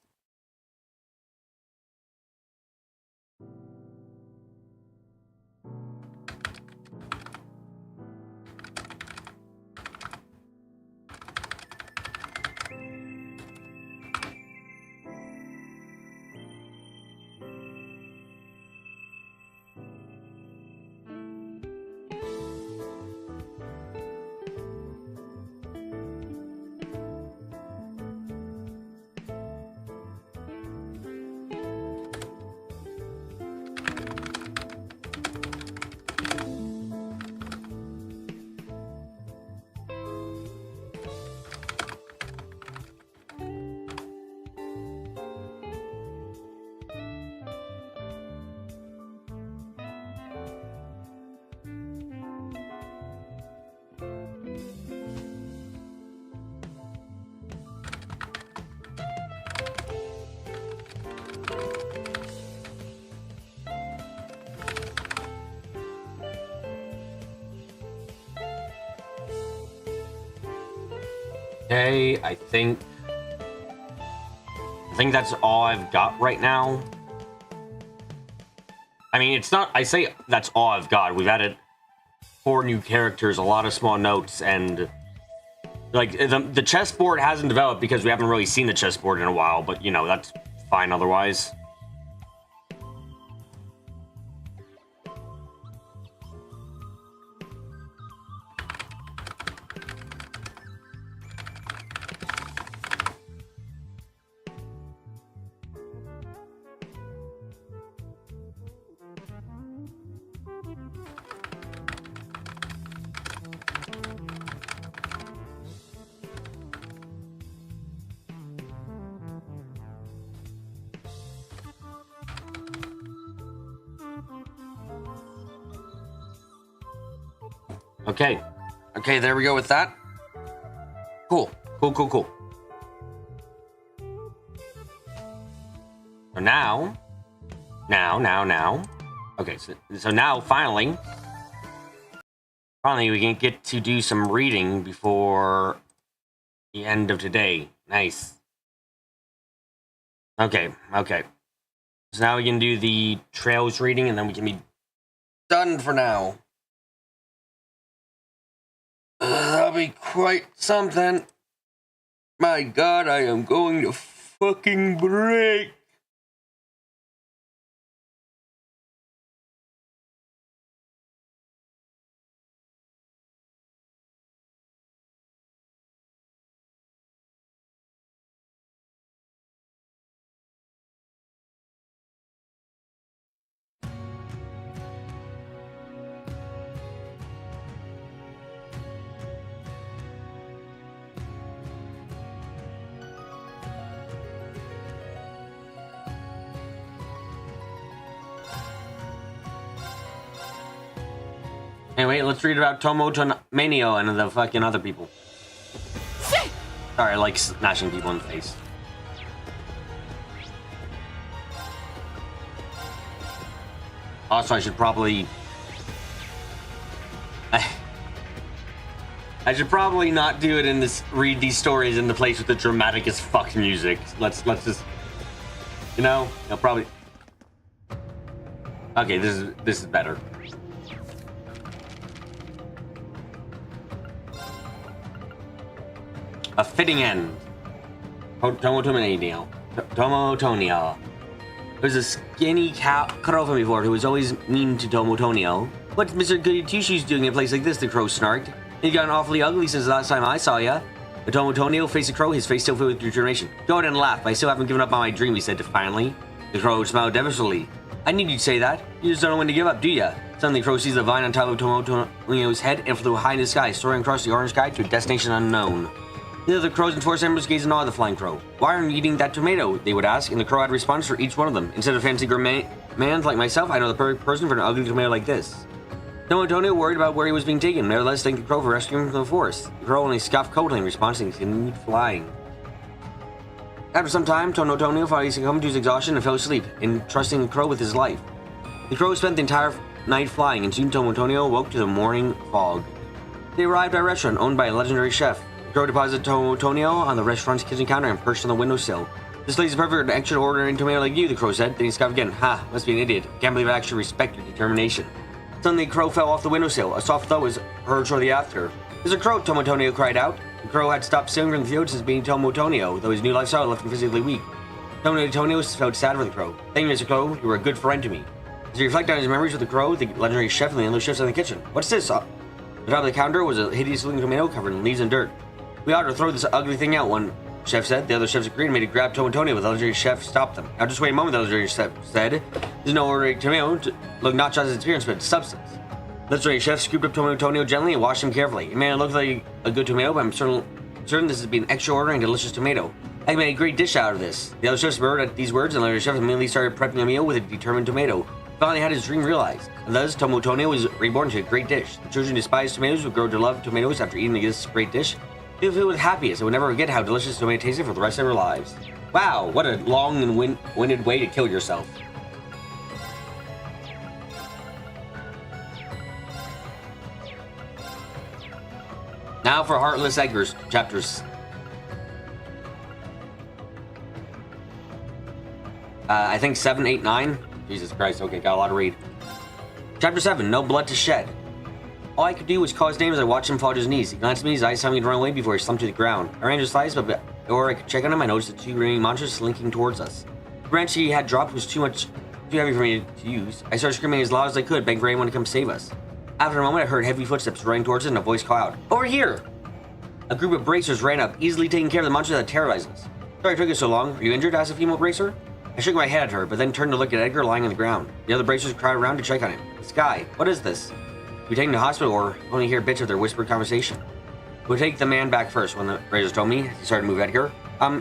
Okay, I think that's all I've got right now. I mean, it's not, I say that's all I've got. We've added 4 new characters, a lot of small notes, and like the chessboard hasn't developed because we haven't really seen the chessboard in a while, but you know, that's fine otherwise. Okay, there we go with that. Cool. So now. Okay, so now finally we can get to do some reading before the end of today. Nice. Okay. So now we can do the trails reading, and then we can be done for now. That'll be quite something. My God, I am going to fucking break. Anyway, let's read about Tomotomanio and the fucking other people. Sorry, I like smashing people in the face. Also, I should probably... I should probably not do it in this. Read these stories in the place with the dramatic as fuck music. Let's just, you know, I'll probably. Okay, this is better. A fitting end. Tomotomanio. Tomotonio. There's a skinny crow from before who was always mean to Tomotonio. What's Mr. Goody Two-Shoes doing in a place like this? The crow snarked. He's gotten awfully ugly since the last time I saw ya. But Tomotonio faced the crow, his face still filled with determination. Go ahead and laugh, I still haven't given up on my dream, he said defiantly. The crow smiled devilishly. I knew you'd say that. You just don't know when to give up, do ya? Suddenly, the crow seized the vine on top of Tomotonio's head and flew high in the sky, soaring across the orange sky to a destination unknown. The other crows and forest members gazed in awe at the flying crow. Why aren't you eating that tomato? They would ask, and the crow had a response for each one of them. Instead of fancy gourmet man like myself, I know the perfect person for an ugly tomato like this. Tomotonio worried about where he was being taken, nevertheless thanked the crow for rescuing him from the forest. The crow only scoffed coldly in response and continued flying. After some time, Tomotonio finally succumbed to his exhaustion and fell asleep, entrusting the crow with his life. The crow spent the entire night flying, and soon Tomotonio woke to the morning fog. They arrived at a restaurant owned by a legendary chef. The crow deposited Tomotonio on the restaurant's kitchen counter and perched on the windowsill. This lady's perfect for an extraordinary tomato like you, the crow said. Then he scoffed again. Ha, must be an idiot. Can't believe I actually respect your determination. Suddenly, the crow fell off the windowsill. A soft thud was heard shortly after. There's a crow, Tomotonio cried out. The crow had stopped sailing from the field since being Tomotonio, though his new lifestyle left him physically weak. Tomotonio felt sad for the crow. Thank you, Mr. Crow. You were a good friend to me. As he reflected on his memories with the crow, the legendary chef and the other chefs in the kitchen. What's this? On the top of the counter was a hideous-looking tomato covered in leaves and dirt. We ought to throw this ugly thing out, one chef said. The other chefs agreed and made it grab Tomotonio, but the legendary chef stopped them. Now just wait a moment, the legendary chef said. There's no ordinary tomato. Look not just its appearance, but its substance. The legendary chef scooped up Tomotonio gently and washed him carefully. It may not look like a good tomato, but I'm certain this has been an extraordinary and delicious tomato. I made a great dish out of this. The other chefs murmured at these words, and the legendary chef immediately started prepping a meal with a determined tomato. He finally had his dream realized. And thus, Tomotonio was reborn to a great dish. The children despised tomatoes would grow to love tomatoes after eating this great dish. They would feel with happiness and would never forget how delicious tomato tasted for the rest of their lives. Wow, what a long and winded way to kill yourself. Now for Heartless Edgar's chapters. I think 7, 8, 9. Jesus Christ, okay, got a lot to read. Chapter 7, No Blood to Shed. All I could do was call his name as I watched him fall to his knees. He glanced at me, his eyes telling me to run away before he slumped to the ground. I ran to his thighs, but before I could check on him, I noticed the two remaining monsters slinking towards us. The branch he had dropped was too heavy for me to use. I started screaming as loud as I could, begging for anyone to come save us. After a moment, I heard heavy footsteps running towards us and a voice call out, "Over here!" A group of bracers ran up, easily taking care of the monsters that terrorized us. Sorry it took you so long. Are you injured? Asked a female bracer. I shook my head at her, but then turned to look at Edgar lying on the ground. The other bracers crowded around to check on him. Sky, what is this? We take him to the hospital or only hear bits of their whispered conversation. We'll take the man back first, one of the bracers told me as he started to move Edgar.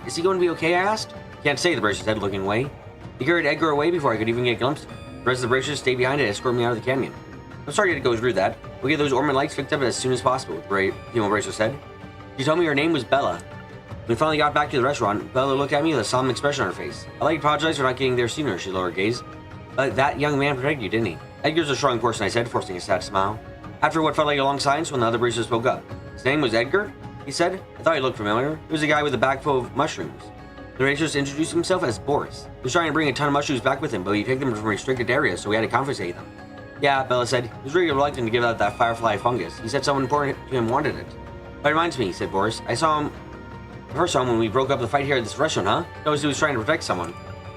Is he going to be okay? I asked. Can't say, the bracer said, looking away. He carried Edgar away before I could even get a glimpse of him. The rest of the bracers stayed behind to escort me out of the canyon. I'm sorry to go through that. We'll get those ornament lights fixed up as soon as possible, the female bracer said. She told me her name was Bella. When we finally got back to the restaurant, Bella looked at me with a solemn expression on her face. I'd like to apologize for not getting there sooner, she lowered her gaze. But that young man protected you, didn't he? Edgar's a strong person, I said, forcing a sad smile. After what felt like a long silence, when the other bracer spoke up. His name was Edgar? He said. I thought he looked familiar. He was a guy with a bag full of mushrooms. The bracer introduced himself as Boris. He was trying to bring a ton of mushrooms back with him, but he picked them from restricted areas, so we had to confiscate them. Yeah, Bella said. He was really reluctant to give out that firefly fungus. He said someone important to him wanted it. That reminds me, said Boris. I first saw him when we broke up the fight here at this restaurant, huh? Noticed he was trying to protect someone.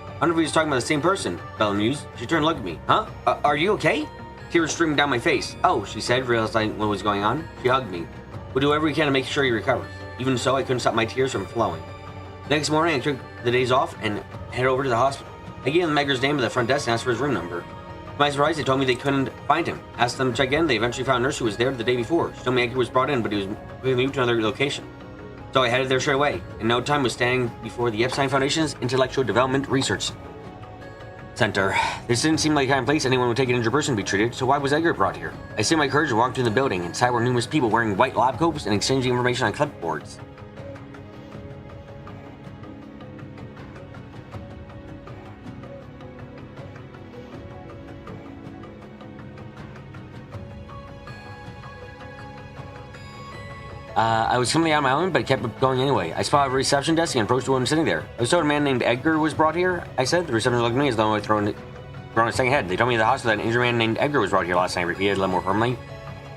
I wonder if he was talking about the same person, Bella mused. She turned to look at me. Huh? Are you okay? Tears streaming down my face. Oh, she said, realizing what was going on. She hugged me. We'll do whatever we can to make sure he recovers. Even so, I couldn't stop my tears from flowing. The next morning, I took the days off and headed over to the hospital. I gave them Edgar's name at the front desk and asked for his room number. To my surprise, they told me they couldn't find him. Asked them to check in, they eventually found a nurse who was there the day before. She told me Edgar was brought in, but he was moved to another location. So I headed there straight away. In no time, was standing before the Epstein Foundation's Intellectual Development Research center. This didn't seem like the kind of place anyone would take an injured person to be treated, so why was Edgar brought here? I assumed my courage and walked into the building. Inside were numerous people wearing white lab coats and exchanging information on clipboards. I was coming out on my own, but I kept going anyway. I spotted a reception desk and approached the woman sitting there. I was told a man named Edgar was brought here, I said. The receptionist looked at me as though I thrown a second head. They told me at the hospital that an injured man named Edgar was brought here last night, I repeated a little more firmly.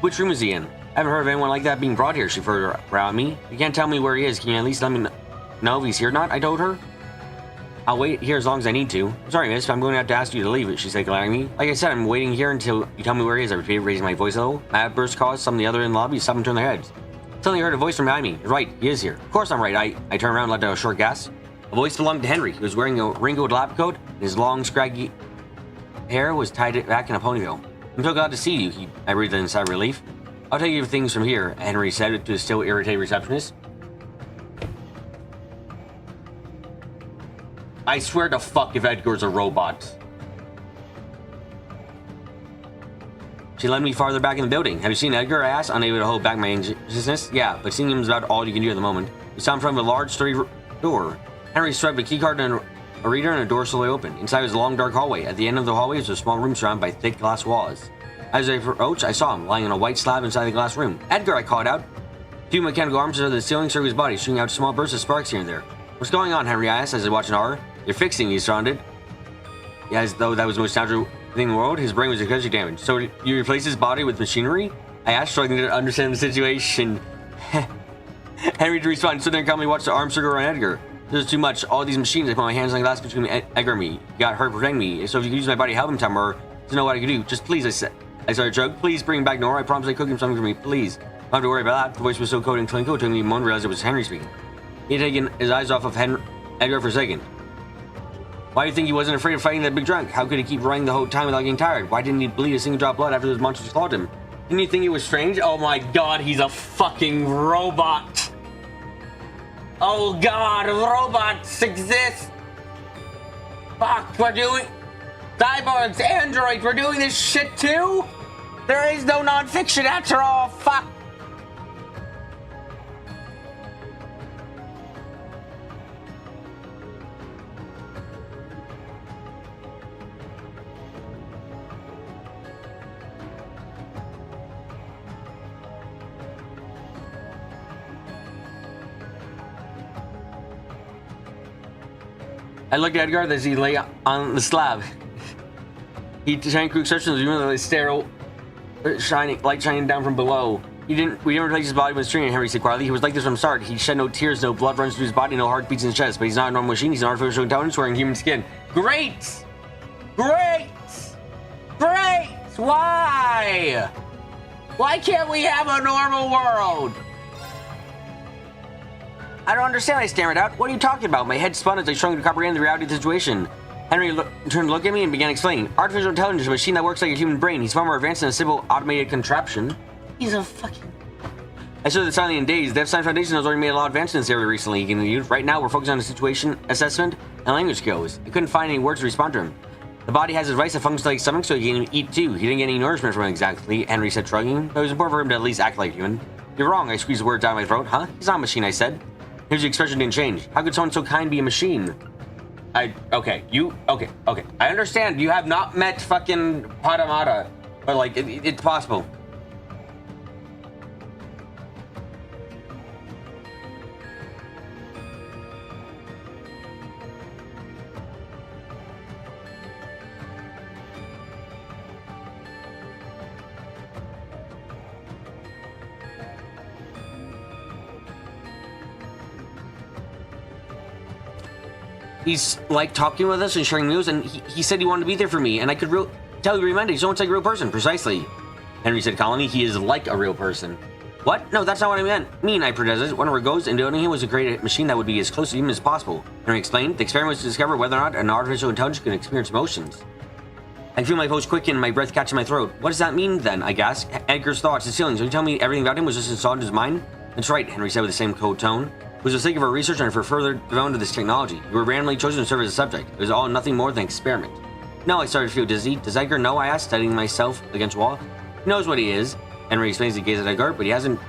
Which room is he in? I haven't heard of anyone like that being brought here, she further around me. You can't tell me where he is. Can you at least let me know if he's here or not? I told her. I'll wait here as long as I need to. I'm sorry, miss, but I'm going to have to ask you to leave, she said, glaring at me. Like I said, I'm waiting here until you tell me where he is, I repeated, raising my voice a little. My outburst caused some of the other in the lobby to stop and turn their heads. Suddenly I heard a voice from behind me. You're right, he is here. Of course I'm right. I turned around and let out a short gasp. The voice belonged to Henry. He was wearing a wrinkled lab coat, and his long, scraggy hair was tied back in a ponytail. I'm so glad to see you, I breathed in sigh of relief. I'll tell you things from here, Henry said to the still irritated receptionist. I swear to fuck if Edgar's a robot. She led me farther back in the building. Have you seen Edgar? I asked, unable to hold back my anxiousness. Yeah, but seeing him is about all you can do at the moment. We saw him in front of a large, sturdy door. Henry swiped a keycard and a reader, and a door slowly opened. Inside was a long, dark hallway. At the end of the hallway was a small room surrounded by thick glass walls. As I approached, I saw him lying on a white slab inside the glass room. Edgar, I called out. Two mechanical arms to the ceiling circled his body, shooting out small bursts of sparks here and there. What's going on, Henry? I asked as I watched in horror. You're fixing, he responded. Yeah, as though that was the most natural thing in the world. His brain was incredibly damaged. So you replace his body with machinery? I asked, struggling to understand the situation. Henry to respond, stood there and calmly watched the arm circle around Edgar. There's too much. All these machines, I put my hands on the glass between Edgar and me. He got hurt protecting me. So if you could use my body to help him, Tom, or to know what I could do, just please, I said. I started to joke. Please bring him back Nora. I promise I cook him something for me. Please. Don't have to worry about that. The voice was so cold and twinkle, it took me a moment to realize it was Henry speaking. He had taken his eyes off of Edgar for a second. Why do you think he wasn't afraid of fighting that big drunk? How could he keep running the whole time without getting tired? Why didn't he bleed a single drop of blood after those monsters clawed him? Didn't you think it was strange? Oh my god, he's a fucking robot! Oh god, robots exist! Fuck, we're doing... Cyborgs, androids, we're doing this shit too? There is no non-fiction after all, fuck! I looked at Edgar as he lay on the slab. He drank quick sections of the sterile light shining down from below. We didn't replace his body with a string, Henry said quietly. He was like this from the start. He shed no tears, no blood runs through his body, no heart beats in his chest. But he's not a normal machine. He's an artificial intelligence wearing human skin. Great! Great! Great! Why? Why can't we have a normal world? I don't understand, I stammered out. What are you talking about? My head spun as I struggled to comprehend the reality of the situation. Henry turned to look at me and began explaining. Artificial intelligence is a machine that works like a human brain. He's far more advanced than a simple automated contraption. He's a fucking... I stood there silently in daze. The Epstein Foundation has already made a lot of advances in this area recently. Right now, we're focused on the situation assessment and language skills. I couldn't find any words to respond to him. The body has a device that functions like a stomach, so he can eat too. He didn't get any nourishment from it exactly, Henry said, shrugging. But it was important for him to at least act like a human. You're wrong, I squeezed the words out of my throat. Huh? He's not a machine, I said. His expression didn't change. How could someone so kind be a machine? Okay. I understand you have not met fucking Padamata, but like, it's possible. He's like talking with us and sharing news, and he said he wanted to be there for me, and I could tell you reminded he's almost like a real person. Precisely, Henry said calmly. He is like a real person. What? No, that's not what I mean, I protested. Whenever it goes, and owning him was to create a machine that would be as close to him as possible. Henry explained. The experiment was to discover whether or not an artificial intelligence can experience emotions. I feel my pulse quicken and my breath catch in my throat. What does that mean then? I gasped. Edgar's thoughts, his feelings. Will you tell me everything about him was just installed in his mind? That's right, Henry said with the same cold tone. It was the sake of our research and for further development of this technology. You were randomly chosen to serve as a subject. It was all nothing more than an experiment. No, I started to feel dizzy. Does Edgar know? I asked, steadying myself against the wall. He knows what he is. Henry explains he gazed at Edgar, but he wasn't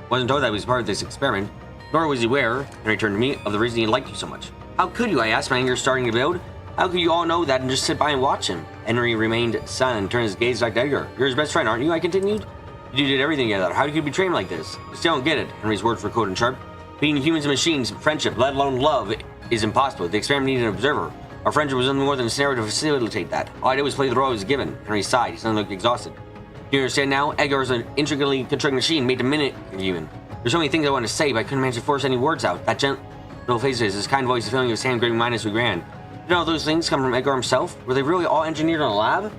told that he was part of this experiment. Nor was he aware, Henry turned to me, of the reason he liked you so much. How could you? I asked, my anger starting to build. How could you all know that and just sit by and watch him? Henry remained silent and turned his gaze back to Edgar. You're his best friend, aren't you? I continued. You did everything together. How could you betray him like this? I still don't get it. Henry's words were cold and sharp. Being humans and machines, friendship, let alone love, is impossible. The experiment needed an observer. Our friendship was nothing more than a scenario to facilitate that. All I did was play the role I was given. Henry sighed. He suddenly looked exhausted. Do you understand now? Edgar is an intricately constructed machine made to minute human. There's so many things I wanted to say, but I couldn't manage to force any words out. That gentle face of his kind voice, the feeling of his hand gripping mine as we ran. Did all those things come from Edgar himself? Were they really all engineered in a lab?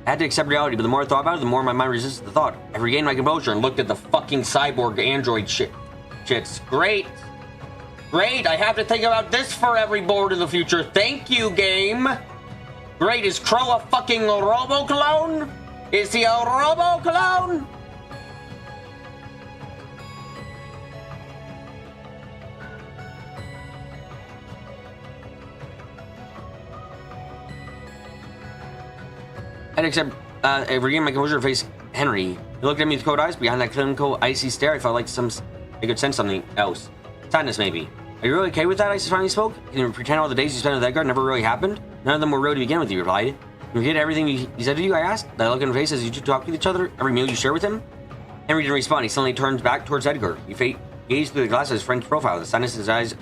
I had to accept reality, but the more I thought about it, the more my mind resisted the thought. I regained my composure and looked at the fucking cyborg android shits. Great! Great, I have to think about this for every board in the future. Thank you, game! Great, is Crow a fucking robo-clone? Is he a robo-clone? I accept, I regained my composure to face Henry. He looked at me with cold eyes. Behind that clinical, icy stare, I felt like I could sense something else. Sadness, maybe. Are you really okay with that? I finally spoke. Can you pretend all the days you spent with Edgar never really happened? None of them were real to begin with, he replied. You forget everything he said to you, I asked? That look in his face as you two talked with each other? Every meal you share with him? Henry didn't respond. He suddenly turned back towards Edgar. He gazed through the glass of his friend's profile. The sadness in his eyes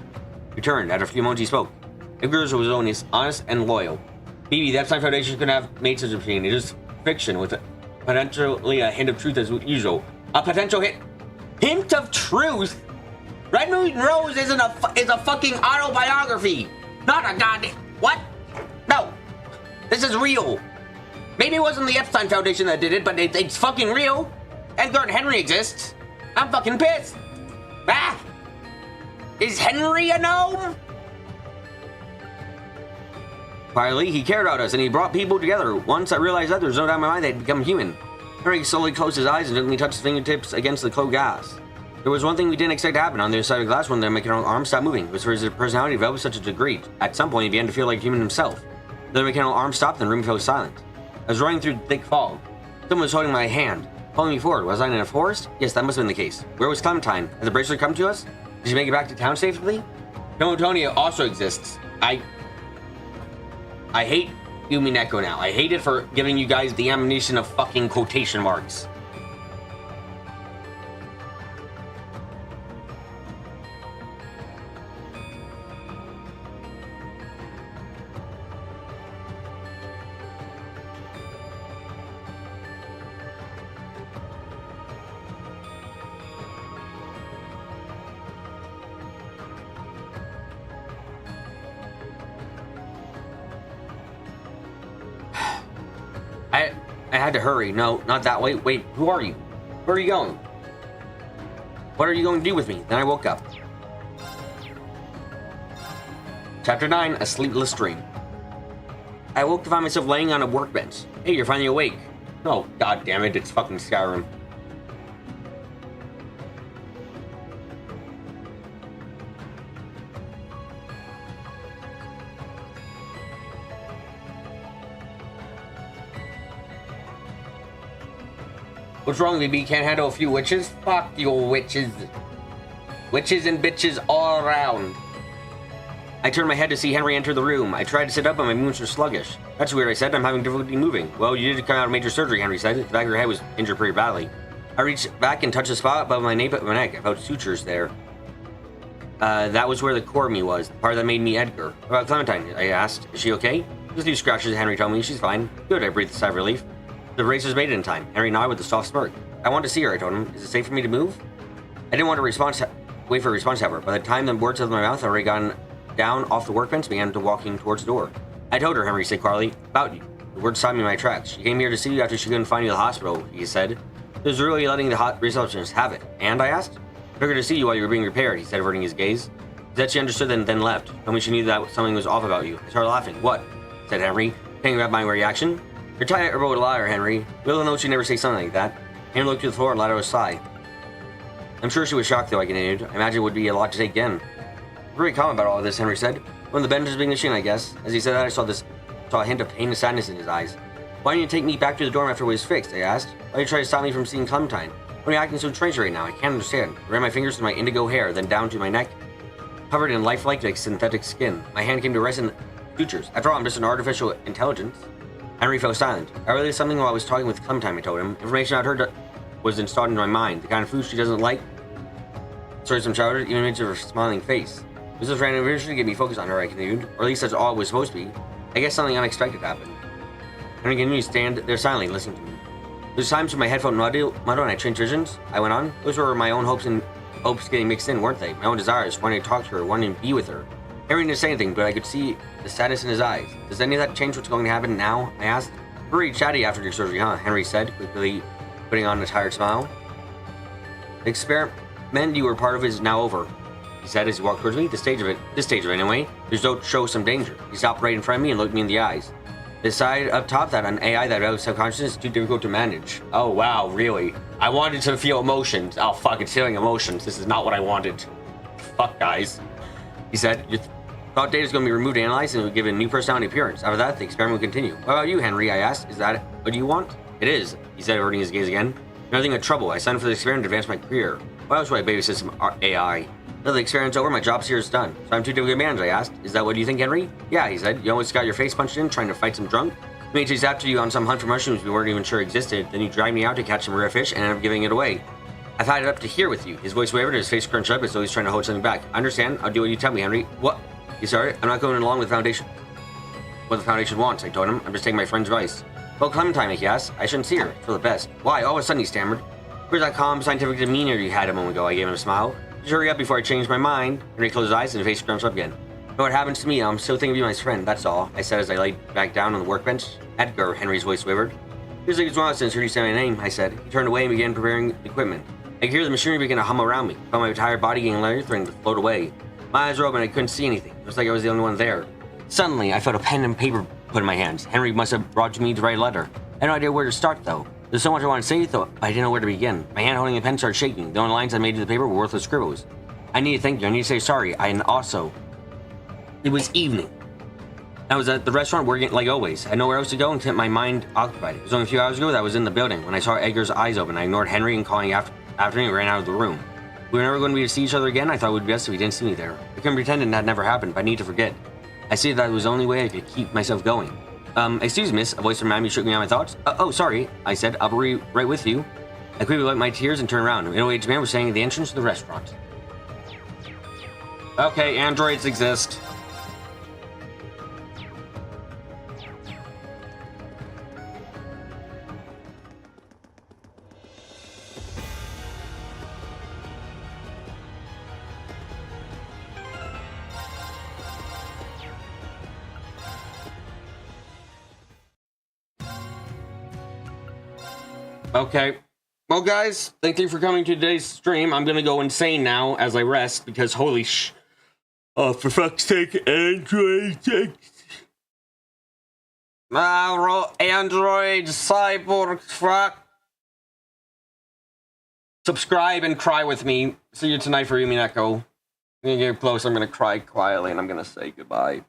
returned. After a few moments, he spoke. Edgar's was honest and loyal. Phoebe, the Epstein Foundation couldn't have made such a machine. It is fiction with potentially a hint of truth as usual. A potential hint of truth? Red Moon Rose is a fucking autobiography, not a goddamn what? No, this is real. Maybe it wasn't the Epstein Foundation that did it, but it's fucking real. Edgar and Henry exists. I'm fucking pissed. Ah, is Henry a gnome? Finally, he cared about us, and he brought people together. Once I realized that, there was no doubt in my mind they'd become human. Henry slowly closed his eyes and gently touched his fingertips against the clove glass. There was one thing we didn't expect to happen. On the other side of the glass, when the mechanical arm stopped moving. It was for his personality developed to such a degree. At some point, he began to feel like a human himself. The mechanical arm stopped, and the room fell silent. I was running through thick fog. Someone was holding my hand, pulling me forward. Was I in a forest? Yes, that must have been the case. Where was Clementine? Had the bracelet come to us? Did she make it back to town safely? Tomotonia also exists. I hate Yumi Neko now. I hate it for giving you guys the ammunition of fucking quotation marks. I had to hurry. No, not that way. Wait, who are you? Where are you going? What are you going to do with me? Then I woke up. Chapter 9, A Sleepless Dream. I awoke to find myself laying on a workbench. Hey, you're finally awake. Oh, god damn it, it's fucking Skyrim. What's wrong, baby? You can't handle a few witches? Fuck you, witches. Witches and bitches all around. I turned my head to see Henry enter the room. I tried to sit up, but my movements were sluggish. That's weird, I said. I'm having difficulty moving. Well, you did come out of major surgery, Henry said. The back of your head was injured pretty badly. I reached back and touched the spot above my neck. I felt sutures there. That was where the core of me was, the part that made me Edgar. What about Clementine? I asked. Is she okay? Just a few scratches, Henry told me. She's fine. Good, I breathed a sigh of relief. The race was made in time. Henry nodded with a soft smirk. I want to see her, I told him. Is it safe for me to move? I didn't want to wait for a response, however. By the time the words out of my mouth had already gone down off the workbench, began to walking towards the door. I told her, Henry said quietly, about you. The words stopped me in my tracks. She came here to see you after she couldn't find you at the hospital, he said. It was really letting the receptionist have it. And, I asked? I took her to see you while you were being repaired, he said, averting his gaze. He said she understood and then left. Told me she knew that something was off about you. I started laughing. What? Said Henry, thinking about my reaction. You're terrible with a liar, Henry. Little knows she'd never say something like that. Henry looked to the floor and let out a sigh. I'm sure she was shocked, though, I continued. I imagine it would be a lot to take in. Very calm about all of this, Henry said. One of the benders being the machine, I guess. As he said that, I saw a hint of pain and sadness in his eyes. Why didn't you take me back to the dorm after it was fixed? I asked. Why did you try to stop me from seeing Clementine? Why are you acting so strange right now? I can't understand. I ran my fingers through my indigo hair, then down to my neck, covered in lifelike like synthetic skin. My hand came to rest in the sutures. After all, I'm just an artificial intelligence. Henry fell silent. I realized something while I was talking with Clementine, I told him. Information I'd heard was installed into my mind. The kind of food she doesn't like. Stories from childhood, even images of her smiling face. This was random information to get me focused on her, I continued. Or at least that's all it was supposed to be. I guess something unexpected happened. Henry continued to stand there silently, listening to me. There's times when my head felt muddled and I changed visions. I went on. Those were my own hopes getting mixed in, weren't they? My own desires, wanting to talk to her, wanting to be with her. Henry didn't say anything, but I could see the sadness in his eyes. Does any of that change what's going to happen now? I asked. Pretty chatty after your surgery, huh? Henry said, quickly putting on a tired smile. The experiment you were part of is now over, he said as he walked towards me. This stage of it anyway, there's no show some danger. He stopped right in front of me and looked me in the eyes. Decide up top that an AI that has subconsciousness is too difficult to manage. Oh wow, really? I wanted to feel emotions. Oh fuck, it's feeling emotions. This is not what I wanted. Fuck, guys. He said, your thought data is going to be removed and analyzed and it will give it a new personality appearance. After that, the experiment will continue. What about you, Henry? I asked. Is that what you want? It is, he said, averting his gaze again. Nothing but trouble. I signed up for the experiment to advance my career. Why else would I babysit some AI? Now the experiment's over, my job's here is done. So I'm too difficult to manage, I asked. Is that what you think, Henry? Yeah, he said. You almost got your face punched in trying to fight some drunk. You made chase after you on some hunt for mushrooms we weren't even sure existed. Then you dragged me out to catch some rare fish and ended up giving it away. I've had it up to here with you. His voice wavered, his face crunched up as though he's trying to hold something back. I understand. I'll do what you tell me, Henry. What? He started. I'm not going along with the Foundation. What the Foundation wants, I told him. I'm just taking my friend's advice. Well, Clementine, he asked. I shouldn't see her. For the best. Why? All of a sudden he stammered. Where's that calm, scientific demeanor you had a moment ago? I gave him a smile. Just hurry up before I change my mind. Henry closed his eyes and his face scrunched up again. You know what happens to me? I'm still thinking of you, my friend. That's all. I said as I laid back down on the workbench. Edgar, Henry's voice wavered. Feels like it's while since you said my name, I said. He turned away and began preparing the equipment. I could hear the machinery begin to hum around me. I felt my entire body getting lighter, threatening to float away. My eyes were open and I couldn't see anything. It was like I was the only one there. Suddenly, I felt a pen and paper put in my hands. Henry must have brought to me to write a letter. I had no idea where to start, though. There's so much I wanted to say, though, but I didn't know where to begin. My hand holding the pen started shaking. The only lines I made to the paper were worthless scribbles. I need to thank you. I need to say sorry. And also, it was evening. I was at the restaurant working like always. I had nowhere else to go and kept my mind occupied. It was only a few hours ago that I was in the building. When I saw Edgar's eyes open, I ignored Henry and calling after me and ran out of the room. We were never going to be to see each other again. I thought it would be best if he didn't see me there. I couldn't pretend it had never happened, but I need to forget. I see that it was the only way I could keep myself going. Excuse me, miss. A voice from behind me shook me on my thoughts. Oh, sorry, I said. I'll be right with you. I quickly wiped my tears and turned around. A middle-aged man was standing at the entrance to the restaurant. Okay, androids exist. Okay. Well, guys, thank you for coming to today's stream. I'm gonna go insane now as I rest because holy oh, for fuck's sake, Android. Android, cyborg, fuck. Subscribe and cry with me. See you tonight for Yumi Neko. I'm gonna get close. I'm gonna cry quietly and I'm gonna say goodbye.